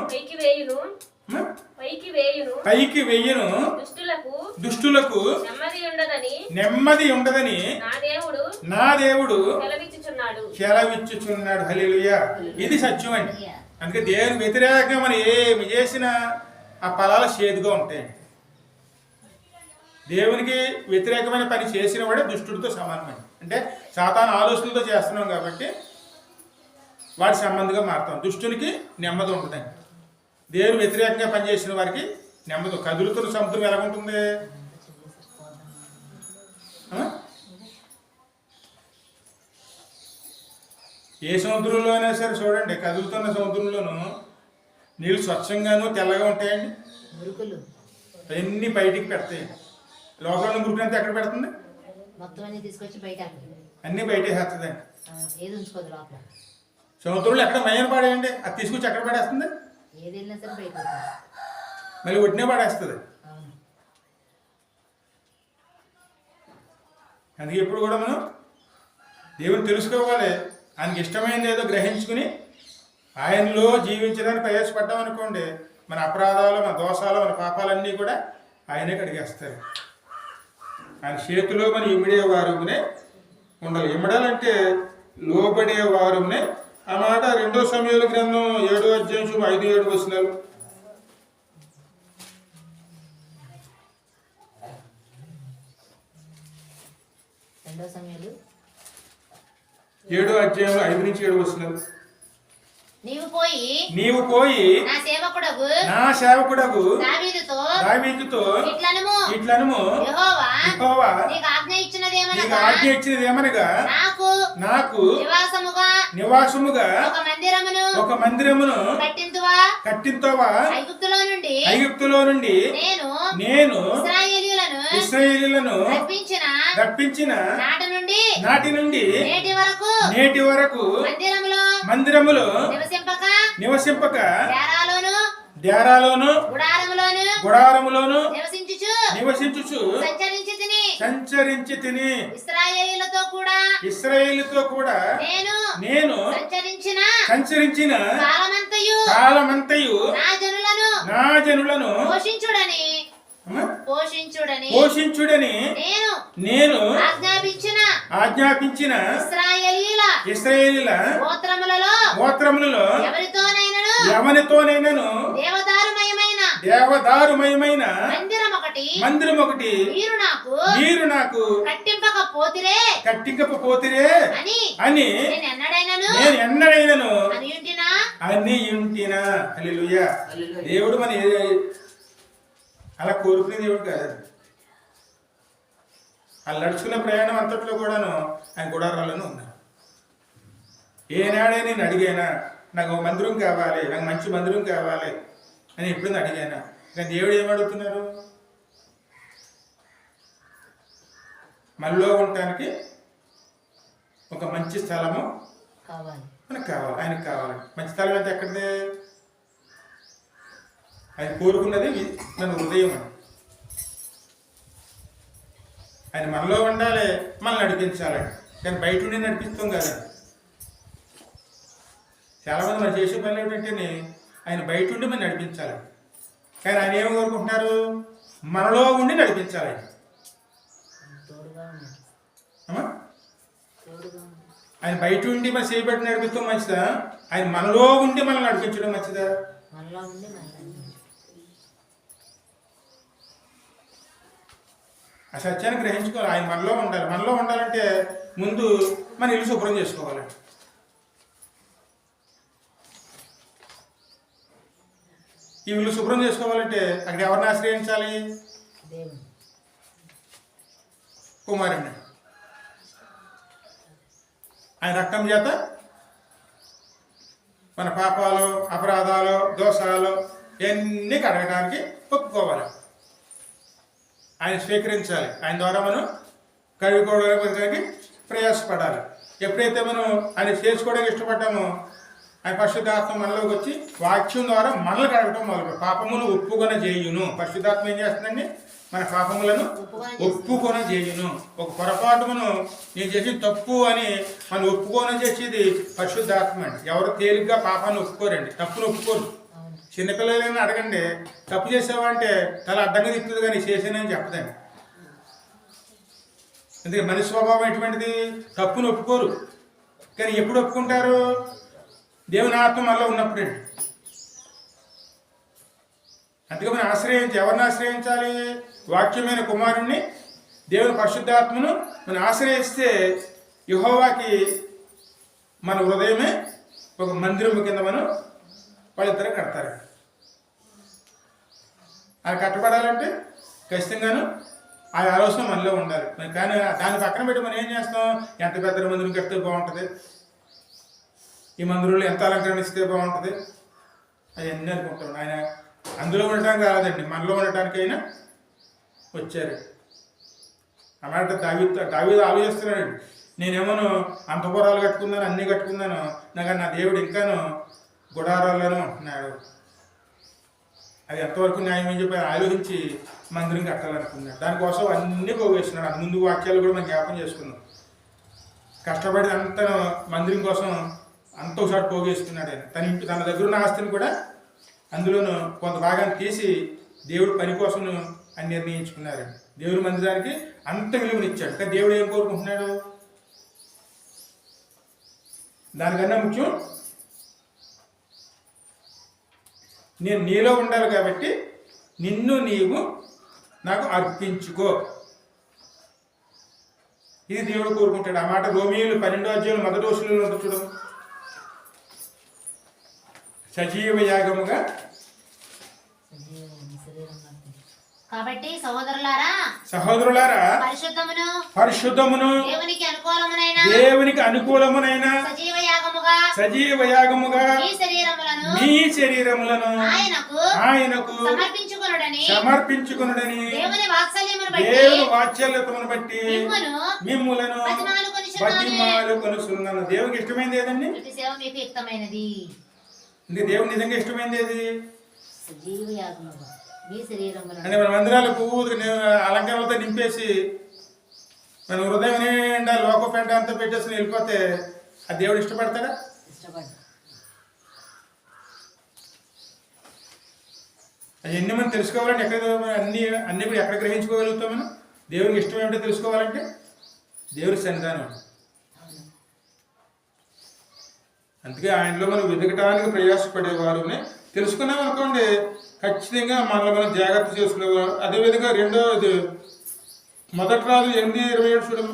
పైకి వేయును దుష్టులకు నెమ్మది ఉండదని నా దేవుడు సెలవిచ్చుచున్నాడు. హల్లెలూయా. ఇది సత్యం అండి. అందుకే దేవుని వ్యతిరేకంగా మనం ఏమి చేసినా ఆ ఫలాలు చేదుగా ఉంటాయి. దేవునికి వ్యతిరేకమైన పని చేసిన వాడే దుష్టుడితో సమానమైన. అంటే సాతాను ఆలోచనలతో చేస్తున్నాం కాబట్టి వాడి సంబంధిగా మారుతాం. దుష్టునికి నెమ్మది ఉంటుందండి. దేవుని వ్యతిరేకంగా పనిచేసిన వారికి నెమ్మది. కదులుతున్న సముద్రం ఎలా ఉంటుంది? ఏ సముద్రంలో అయినా సరే చూడండి, కదులుతున్న సముద్రంలోనూ నీళ్ళు స్వచ్ఛంగాను తెల్లగా ఉంటాయండి. అవన్నీ బయటికి పెడతాయి. లోపల మురుకులు అంతా ఎక్కడ పెడుతుంది? మొత్తం అన్ని తీసుకొచ్చి బయట అన్నీ బయట వేస్తుందండి. ఏది ఉంచుకోదు లోపల. సముద్రంలో ఎక్కడ మయ్యన పడేయండి, అది తీసుకొచ్చి ఎక్కడ పడేస్తుంది? ఏది వెళ్ళినా సరే బయట మళ్ళీ ఒట్టినే పడేస్తుంది. అందుకే ఎప్పుడు కూడా మనం దేవుని తెలుసుకోవాలి. ఆయనకి ఇష్టమైనది ఏదో గ్రహించుకుని ఆయనలో జీవించడానికి ప్రయాసపడ్డాం అనుకోండి, మన అపరాధాలు, మన దోషాలు, మన పాపాలన్నీ కూడా ఆయనే కడిగేస్తారు. ఆయన చేతిలో మనం ఇమిడేవారునే ఉండాలి. ఇమ్మడాలంటే లోబడేవారునే. ఆ మాట 2 సమూయేలు గ్రంథం 7:5-7 2 సమూయేలు 7:5-7 నీవు పోయి నా సేవకుడగు దావీదుతో ఇట్లనుము, యెహోవా నీకు ఆజ్ఞ ఇచ్చినదేమనగా నాకు నివాసముగా ఒక మందిరమును కట్టింతువా. ఐగుప్తులో నుండి నేను ఇశ్రాయేలీయులను రప్పించిన నాటి నుండి నేటి వరకు మందిరములో నివసింపక డేరాలోను గుడారములోను నివసించుచు సంచరించి తిని ఇశ్రాయేలుతో కూడా నేను సంచరించిన కాలమంతయు నా జనులను పోషించుడని నేను ఆజ్ఞాపించిన ఇశ్రాయేలీయుల గోత్రములలో ఎవరితోనైనను దేవదారుమయమైన మందిరం ఒకటి మీరు నాకు కట్టింపపోతిరే అని నేను ఎన్నడైనను అని ఉంటినా. హల్లెలూయా. దేవుడు మన అలా కోరుకునే దేవుడు కాదు. ఆ నడుచుకున్న ప్రయాణం అంతట్లో కూడాను ఆయన గుడారాలను ఉన్నారు. ఏనాడే నేను అడిగానా నాకు మందిరం కావాలి, నాకు మంచి మందిరం కావాలి అని ఎప్పుడైనా అడిగానా? కానీ దేవుడు ఏమడుగుతున్నారు? మనలో ఉండటానికి ఒక మంచి స్థలము కావాలి. మనకు కావాలి, ఆయనకు కావాలి. మంచి స్థలం అంటే ఎక్కడిదే? ఆయన కోరుకున్నది మన హృదయం అని. ఆయన మనలో ఉండాలి, మనల్ని నడిపించాలి. కానీ బయట ఉండి నడిపిస్తాం కదా. చాలామంది మనం చేసే పనులు ఏంటంటే ఆయన బయట ఉండి మనం నడిపించాలి. కానీ ఆయన ఏమి కోరుకుంటున్నారు? మనలో ఉండి నడిపించాలి ఆయన. తోడుగా ఉన్నాడు. అమ్మా, తోడుగా ఉన్నాడు. ఆయన బయట ఉండి మనం చేయబట్టి నడిపిస్తాం మంచిదా? ఆయన మనలో ఉండి మనం నడిపించడం మంచిదా? మనలో ఉండి మనల్ని ఆ సత్యాన్ని గ్రహించుకోవాలి. ఆయన మనలో ఉండాలి. మనలో ఉండాలంటే ముందు మన ఇల్లు శుభ్రం చేసుకోవాలి. ఈ ఇల్లు శుభ్రం చేసుకోవాలంటే అక్కడ ఎవరిని ఆశ్రయించాలి? దేవుడు. కుమారుణ్ణి. ఆయన రక్తం చేత మన పాపాలు, అపరాధాలు, దోషాలు ఇవన్నీ కడగడానికి ఒప్పుకోవాలి. ఆయన స్వీకరించాలి. ఆయన ద్వారా మనం కడుక్కోవడానికి ప్రయాసపడాలి. ఎప్పుడైతే మనం ఆయన చేసుకోవడానికి ఇష్టపడ్డామో ఆయన పరిశుద్ధాత్మ మనలోకి వచ్చి వాక్యం ద్వారా మనల్ని కడగటం మొదలు. పాపములు ఒప్పుకొన చేయును. పరిశుద్ధాత్మ ఏం చేస్తుందండి? మన పాపములను ఒప్పుకొన చేయును. ఒక పొరపాటును నేను చేసిన తప్పు అని మనం ఒప్పుకోన చేసేది పరిశుద్ధాత్మ అండి. ఎవరు తేలిగ్గా పాపాన్ని ఒప్పుకోరండి, తప్పును ఒప్పుకోరు. చిన్నపిల్లలైనా అడగండి, తప్పు చేసావా అంటే తల అడ్డంగా తిప్పుతుంది కానీ చేసానని చెప్పదండి. ఎందుకంటే మనిషి స్వభావం ఎటువంటిది? తప్పును ఒప్పుకోరు. కానీ ఎప్పుడు ఒప్పుకుంటారు? దేవుని ఆత్మ మనలో ఉన్నప్పుడండి. అందుకే మనం ఆశ్రయించి ఎవరిని ఆశ్రయించాలి? వాక్యమైన కుమారుణ్ణి, దేవుని పరిశుద్ధాత్మను మనం ఆశ్రయిస్తే యెహోవాకి మన హృదయమే ఒక మందిరం కింద మనం వాళ్ళిద్దరే కడతారు. అది కట్టబడాలంటే ఖచ్చితంగాను ఆ ఆలోచన మనలో ఉండాలి. కానీ దాన్ని పక్కన పెట్టి మనం ఏం చేస్తాం? ఎంత పెద్ద మందిరం కడితే బాగుంటుంది, ఈ మందిరంలో ఎంత అలంకరణిస్తే బాగుంటుంది, అవన్నీ అనుకుంటాం. ఆయన అందులో ఉండటానికి రాలేదండి, మనలో ఉండటానికైనా వచ్చారు. అన్నమాట దావీదు ఆలోచిస్తున్నాడండి. నేనేమోను అంతపురాలు కట్టుకున్నాను, అన్నీ కట్టుకున్నాను, నాకు నా దేవుడు ఇంకాను గుడారాల్లోనూ ఉంటున్నాడు. అది ఎంతవరకు న్యాయం అని చెప్పి ఆలోచించి మందిరం కట్టాలనుకున్నాడు. దానికోసం అన్నీ పోగేస్తున్నాడు. అది ముందు వాక్యాలు కూడా మనం జ్ఞాపకం చేసుకున్నాం. కష్టపడి అంత మందిరం కోసం అంత ఒకసారి పోగేసుకున్నాడు ఆయన. తన దగ్గర ఉన్న ఆస్తిని కూడా అందులోనూ కొంత భాగాన్ని తీసి దేవుడు పని కోసం అని నిర్ణయించుకున్నారు. దేవుడి మందిరానికి అంత విలువనిచ్చాడు. కానీ దేవుడు ఏం కోరుకుంటున్నాడు? దానికన్నా ముఖ్యం నేను నీలో ఉండాలి కాబట్టి నిన్ను నీవు నాకు అర్పించుకో. ఇది దేవుడు కోరుకుంటాడు. ఆ మాట రోమీయులు 12వ అధ్యాయం మొదటి వచనంలో ఉంటుంది చూడు. సజీవ యాగముగా కాబట్టి సహోదరులారా పరిశుద్ధమును దేవునికి అనుకూలమునైన సజీవ యాగముగా మీ శరీరములను ఆయనకు సమర్పించుకొనుడని దేవుని వాత్సల్యతను బట్టి మిమ్ములను బతిమాలుకొనుచున్నాను. దేవునికి ఇష్టమైంది ఏదండి? ఇంకా దేవుని నిజంగా ఇష్టమైంది ఏది? అంటే మన మందిరాలు పువ్వు అలంకరణలతో నింపేసి మన హృదయం నిండా లోకపెంట అంతా పెట్టేసి వెళ్ళిపోతే ఆ దేవుడు ఇష్టపడతాడా? అవన్నీ మనం తెలుసుకోవాలంటే ఎక్కడ అన్ని కూడా ఎక్కడ గ్రహించుకోగలుగుతాం మనం? దేవునికి ఇష్టం ఏమిటో తెలుసుకోవాలంటే దేవుడి సన్నిధానం. అందుకే ఆయనలో మనం వెతకటానికి ప్రయాసపడేవారు తెలుసుకున్నాం అనుకోండి, ఖచ్చితంగా మనల్ని మనం జాగ్రత్త చేసుకునేవారు. అదేవిధంగా రెండోది మొదటి రాజు 8:27 చూడము.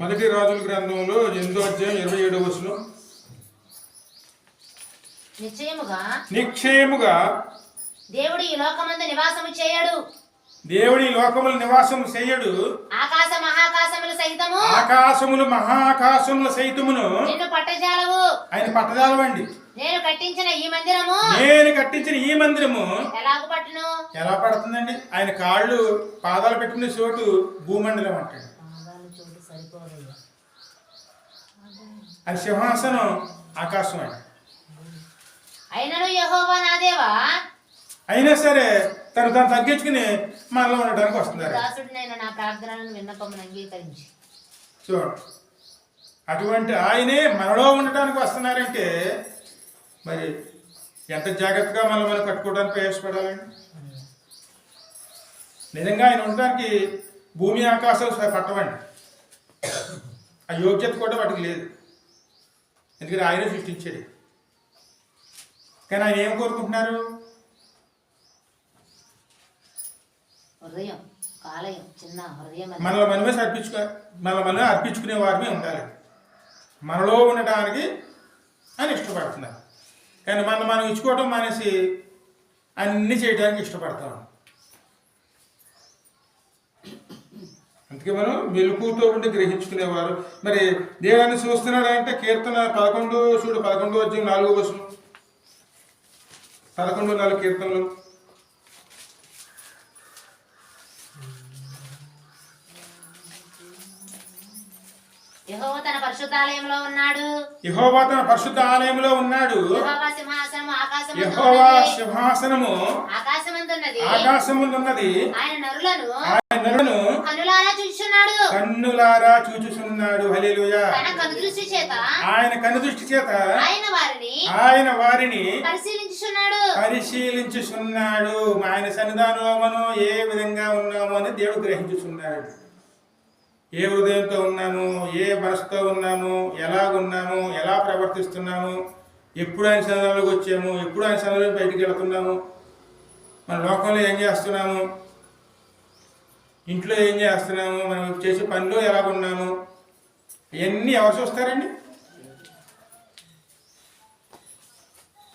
మొదటి రాజుల గ్రంథంలో 8వ అధ్యాయం 27వ వచనం. నిశ్చయముగా దేవుడు ఈ లోకమందు నివాసము చేయడు. దేవుడి లోకములు నివాసము చేయడు. ఆకాశ మహాకాశములు సైతము ఆకాశములు మహాకాశముల సైతమును నిన్ను పట్టజాలవు. ఆయన పట్టజాలవండి. నేను కట్టించిన ఈ మందిరము నేను కట్టించిన ఈ మందిరము ఎలాగ పట్టును? ఎలా పడుతుందండి? ఆయన కాళ్ళు పాదాలు పెట్టుకునే చోటు భూమండలం అంటాడు. చోటు సరిపోదు. అది సింహాసనం ఆకాశం అండి. అయినను యెహోవా నా దేవా, అయినా సరే తను తగ్గించుకుని మనలో ఉండడానికి వస్తున్నారు. దాసుడినైన నా ప్రార్థనలను విన్నపమును అంగీకరించి. చూడండి, అటువంటి ఆయనే మనలో ఉండటానికి వస్తున్నారంటే మరి ఎంత జాగ్రత్తగా మనం కట్టుకోవడానికి ప్రయాసపడాలండి. నిజంగా ఆయన ఉండడానికి భూమి ఆకాశాలు పట్టవండి. ఆ యోగ్యత కూడా వాటికి లేదు. ఎందుకంటే ఆయనే సృష్టించాడు. కానీ ఆయన ఏం కోరుకుంటున్నారు? హృదయం, కాలయం, చిన్న హృదయం. మనలో అర్పించుకునే వారిని ఉండాలి. మనలో ఉండటానికి ఆయన ఇష్టపడుతున్నారు. కానీ మనం ఇచ్చుకోవడం మానేసి అన్ని చేయడానికి ఇష్టపడతాం. అందుకే మనం మెలకుతో ఉండి గ్రహించుకునేవారు. మరి దేవుని చూస్తున్నాడంటే కీర్తన 11 చూడు, 11 వచ్చి 4 వచనం, 11:4 కీర్తనలు. యెహోవా తన పరిశుద్ధాలయంలో ఉన్నాడు. యెహోవా తన పరిశుద్ధ ఆలయంలో ఉన్నాడు. యెహోవా సింహాసనము యెహోవా సింహాసనము ఆకాశమందున్నది. ఆకాశముందున్నది. ఆయన నరులను కన్నులారా చూచుచున్నాడు. హల్లెలూయా. తన కనుదృష్టి చేత ఆయన కనుదృష్టి చేత ఆయన వారిని పరిశీలించుచున్నాడు. ఆయన సన్నిధానంలో మనం ఏ విధంగా ఉన్నామో అని దేవుడు గ్రహించుచున్నాడు. ఏ హృదయంతో ఉన్నాము, ఏ మనసుతో ఉన్నాము, ఎలాగున్నాము, ఎలా ప్రవర్తిస్తున్నాము, ఎప్పుడు ఆయన సన్నిధానంలోకి వచ్చాము, ఎప్పుడు ఆయన సన్నిధానం బయటికి వెళుతున్నాము, మన లోకంలో ఏం చేస్తున్నాము, ఇంట్లో ఏం చేస్తున్నాము, మనం చేసే పనిలో ఎలాగున్నాము, ఇవన్నీ ఎవరు చూస్తారండి?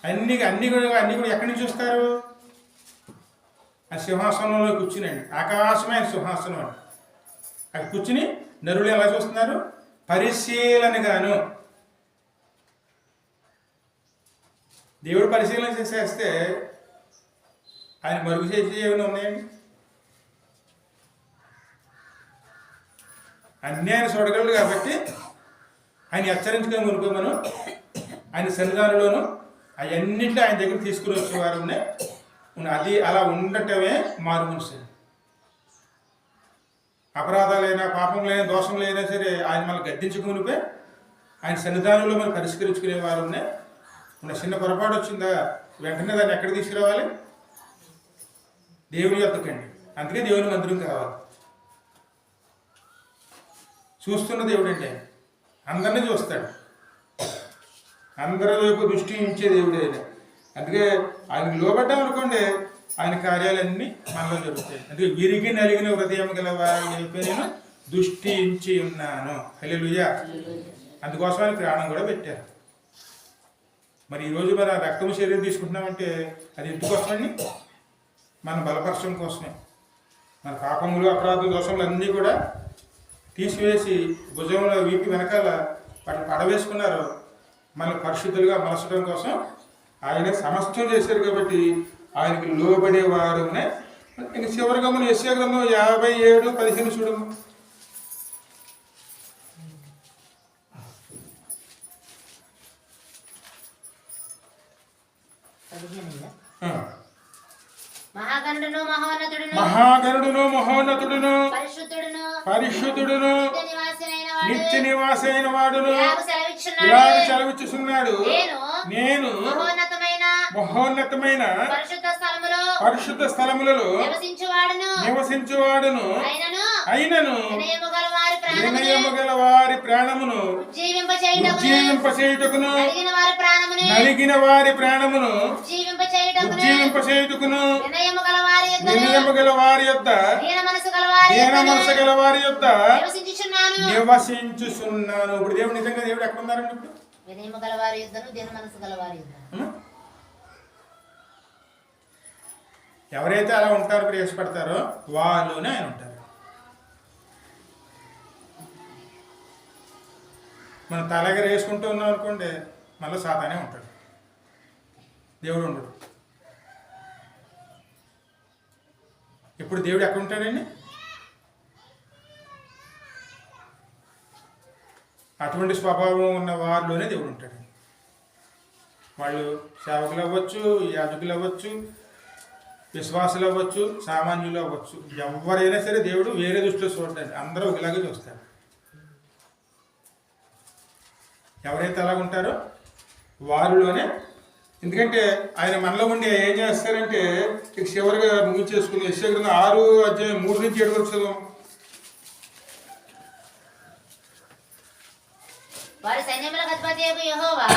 అన్నీ కూడా ఎక్కడి నుంచి చూస్తారు? ఆ సింహాసనంలో కూర్చునండి. ఆకాశమైన సింహాసనం అండి. అక్కడ కూర్చుని నరులు ఎలా చూస్తున్నారు? పరిశీలనగాను. దేవుడు పరిశీలన చేసేస్తే ఆయన మరుగు చేసి ఏమైనా ఉన్నాయండి? అన్నీ ఆయన చూడగలడు కాబట్టి ఆయన హెచ్చరించుకొని మునుకో మనం ఆయన సన్నిధానంలోనూ అవన్నింటిలో ఆయన దగ్గర తీసుకుని వచ్చేవారు ఉన్నాయి. అది అలా ఉండటమే మారు మనసు. అపరాధాలైనా, పాపంలైనా, దోషంలైనా సరే ఆయన మనం గద్దించుకునిపే ఆయన సన్నిధానంలో మనం పరిష్కరించుకునేవారు ఉన్నాయి. చిన్న పొరపాటు వచ్చిందా వెంటనే దాన్ని ఎక్కడ తీసుకురావాలి? దేవుని యొద్దకండి. అందుకే దేవుని మందిరం కావాలి. చూస్తున్న దేవుడు అంటే అందరినీ చూస్తాడు. అందరి వైపు దృష్టి ఉంచే దేవుడు ఆయన. అందుకే ఆయనకు లోబడ్డాం అనుకోండి, ఆయన కార్యాలన్నీ మనలో జరుగుతాయి. అందుకే విరిగి నలిగిన హృదయం గల వారి వైపు నేను దృష్టి ఉంచి ఉన్నాను. హల్లెలూయా. అందుకోసం ఆయన ప్రాణం కూడా పెట్టారు. మరి ఈరోజు మన రక్తము శరీరం తీసుకుంటున్నామంటే అది ఎందుకోసమండి? మన బలపరచడం కోసమే. మన పాపములు, అపరాధ దోషములు అన్నీ కూడా తీసివేసి భుజంలో వీపి వెనకాల వాటిని పడవేసుకున్నారు. మన పరిశుద్ధులుగా మలచడం కోసం ఆయన సమస్తం చేశారు. కాబట్టి ఆయనకి లోబడేవారు. ఇంక చివరిగా మనం యెషయా గ్రంథం 57:15 చూడము. మహాగణుడును మహోన్నతుడును పరిశుద్ధుడును నిత్య నివాసైన వాడును ఇలాగ సెలవిచ్చుచున్నాడు. నేను మహోన్నతమైన పరిశుద్ధ స్థలములలో నివసించువాడును. అయినను వినయము గల వారి ప్రాణమును ఉజ్జీవింపచేయుటకును నలిగిన వారి ప్రాణమును ఉజ్జీవింపచేయుటకును వినయము గల వారి యొద్ద దీన మనసు గల వారి యొద్ద నివసించుచున్నాను. ఇప్పుడు దేవుడు నిజంగా దేవుడు ఎక్కడ ఉన్నారండి? ఇప్పుడు వినయము గల వారి యొద్దను దీన మనసు గల వారి యొద్ద. ఎవరైతే అలా ఉంటారో, ప్రయాసపడతారో వాళ్ళలోనే ఆయన ఉంటారు. మనం తలగర వేసుకుంటూ ఉన్నాం అనుకోండి, మళ్ళీ సాతానే ఉంటాడు, దేవుడు ఉండడు. ఇప్పుడు దేవుడు ఎక్కడ ఉంటాడండి? అటువంటి స్వభావం ఉన్న వారిలోనే దేవుడు ఉంటాడు. వాళ్ళు సేవకులు అవ్వచ్చు, యాజకులు అవ్వచ్చు, విశ్వాసులు అవ్వచ్చు, సామాన్యులు అవ్వచ్చు, ఎవరైనా సరే దేవుడు వేరే దృష్టిలో చూడండి, అందరూ ఒకలాగే చూస్తారు. ఎవరైతే అలాగ ఉంటారో వారిలోనే, ఎందుకంటే ఆయన మనలో ఉండి ఏం చేస్తారంటే, చివరిగా ముగించేసుకుని యెషయా గ్రంథం 6:3-7 వరకు చదువు. వారి సైన్యములకు అధిపతియగు యెహోవా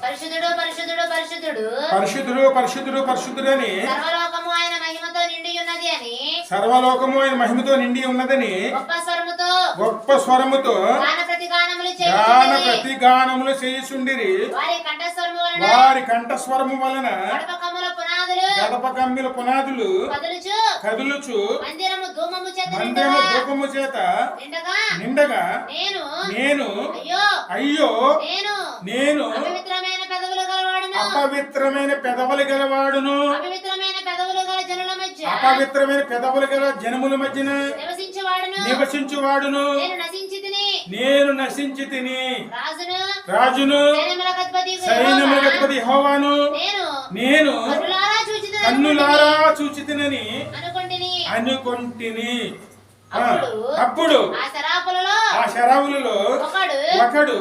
పరిశుద్ధుడు పరిశుద్ధుడు పరిశుద్ధుడు పరిశుద్ధుడు పరిశుద్ధుడు పరిశుద్ధుడు అని, సర్వలోకము ఆయన మహిమతో నిండి ఉన్నది అని, సర్వలోకము ఆయన మహిమతో నిండి ఉన్నదని గొప్ప స్వరముతో గాన ప్రతిగానములు చేయుచుండిరి. వారి వారి కంఠస్వరము వలన గడప కమ్ముల పునాదులు కదులుచు మందిరము ధూపము చేత నిండగా నేను అయ్యో నేను అపవిత్రమైన పెదవులు గలవాడును, అపవిత్రమైన పెదవులు గలవాడును, అపవిత్రమైన పెదవులు గల జనుల మధ్య అపవిత్రమైన పెదవులు గల జనముల మధ్యన నివసించువాడును, నేను నశించి తిని రాజును సైన్యములకు అధిపతి యెహోవాను నేను కన్నులారా చూచితినని అనుకొంటిని. అప్పుడు ఆ శరాపులలో ఒకడు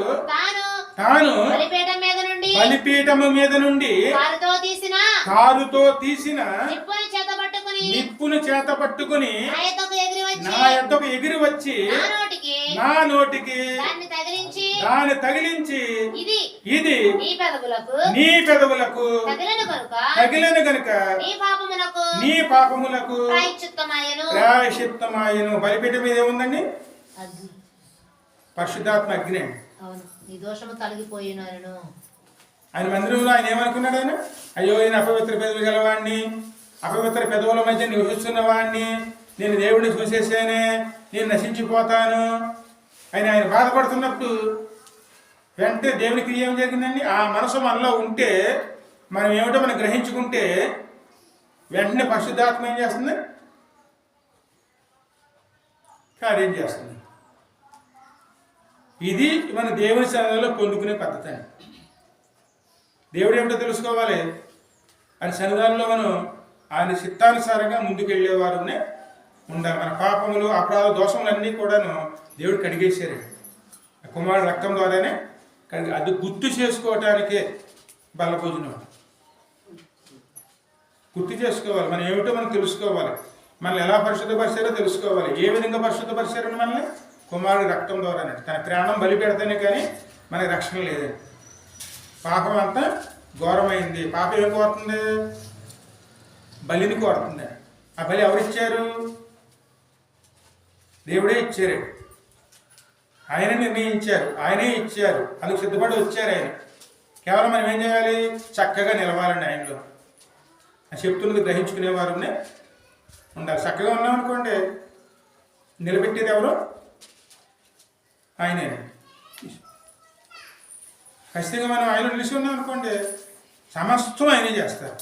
తాను బలిపీఠము మీద నుండి కారుతో తీసిన నిప్పును చేత పట్టుకుని నా యొద్దకు ఎగిరి వచ్చి నా నోటికి దాన్ని తగిలించి ఇది నీ పెదవులకు తగిలిన గనుక నీ పాపములకు ప్రాయశ్చిత్తమాయను. బలిపీఠం మీద ఏముందండి? పరిశుద్ధాత్మ అగ్ని. ఆయన మందిరంలో ఆయన ఏమనుకున్నాడు? ఆయన అయ్యో నేను అపవిత్ర పెదవులు గలవాడిని, అపవిత్ర పెదవుల మధ్య నివసిస్తున్న వాడిని, నేను దేవుడిని చూసేసానే, నేను నశించిపోతాను అని ఆయన బాధపడుతున్నప్పుడు వెంటనే దేవునికి ఏం జరిగిందండి? ఆ మనసు మనలో ఉంటే, మనం ఏమిటో మనం గ్రహించుకుంటే వెంటనే పరిశుద్ధాత్మ ఏం చేస్తుంది? కార్యం చేస్తుంది. ఇది మన దేవుని సన్నిధిలో పొందుకునే పద్ధతి అండి. దేవుడు ఏమిటో తెలుసుకోవాలి. ఆయన సన్నిధానంలో మనం ఆయన చిత్తానుసారంగా ముందుకెళ్ళేవారునే ఉండాలి. మన పాపములు, అపరాధ దోషములన్నీ కూడాను దేవుడు కడిగేశారు. కుమారుడు రక్తం ద్వారానే కడిగి, అది గుర్తు చేసుకోవటానికే బల్ల భోజనం. గుర్తు చేసుకోవాలి. మనం ఏమిటో మనం తెలుసుకోవాలి. మనల్ని ఎలా పరిశుద్ధపరిచారో తెలుసుకోవాలి. ఏ విధంగా పరిశుద్ధపరిచారని మనల్ని కుమారుడి రక్తం ద్వారానే. తన ప్రాణం బలి పెడితేనే కానీ మనకి రక్షణ లేదండి. పాపం అంతా ఘోరమైంది. పాపం ఏం కోరుతుంది? బలిని కోరుతుంది. ఆ బలి ఎవరిచ్చారు? దేవుడే ఇచ్చారు. ఆయన నిర్ణయించారు, ఆయనే ఇచ్చారు, అందుకు సిద్ధపడి వచ్చారు ఆయన. కేవలం మనం ఏం చేయాలి? చక్కగా నిలవాలండి ఆయనలో. చెప్తున్నది గ్రహించుకునేవారునే ఉండాలి. చక్కగా ఉన్నామనుకోండి, నిలబెట్టేది ఎవరు? ఆయనే. ఖచ్చితంగా మనం ఆయన నిలిచి ఉన్నాం అనుకోండి, సమస్తం ఆయనే చేస్తారు.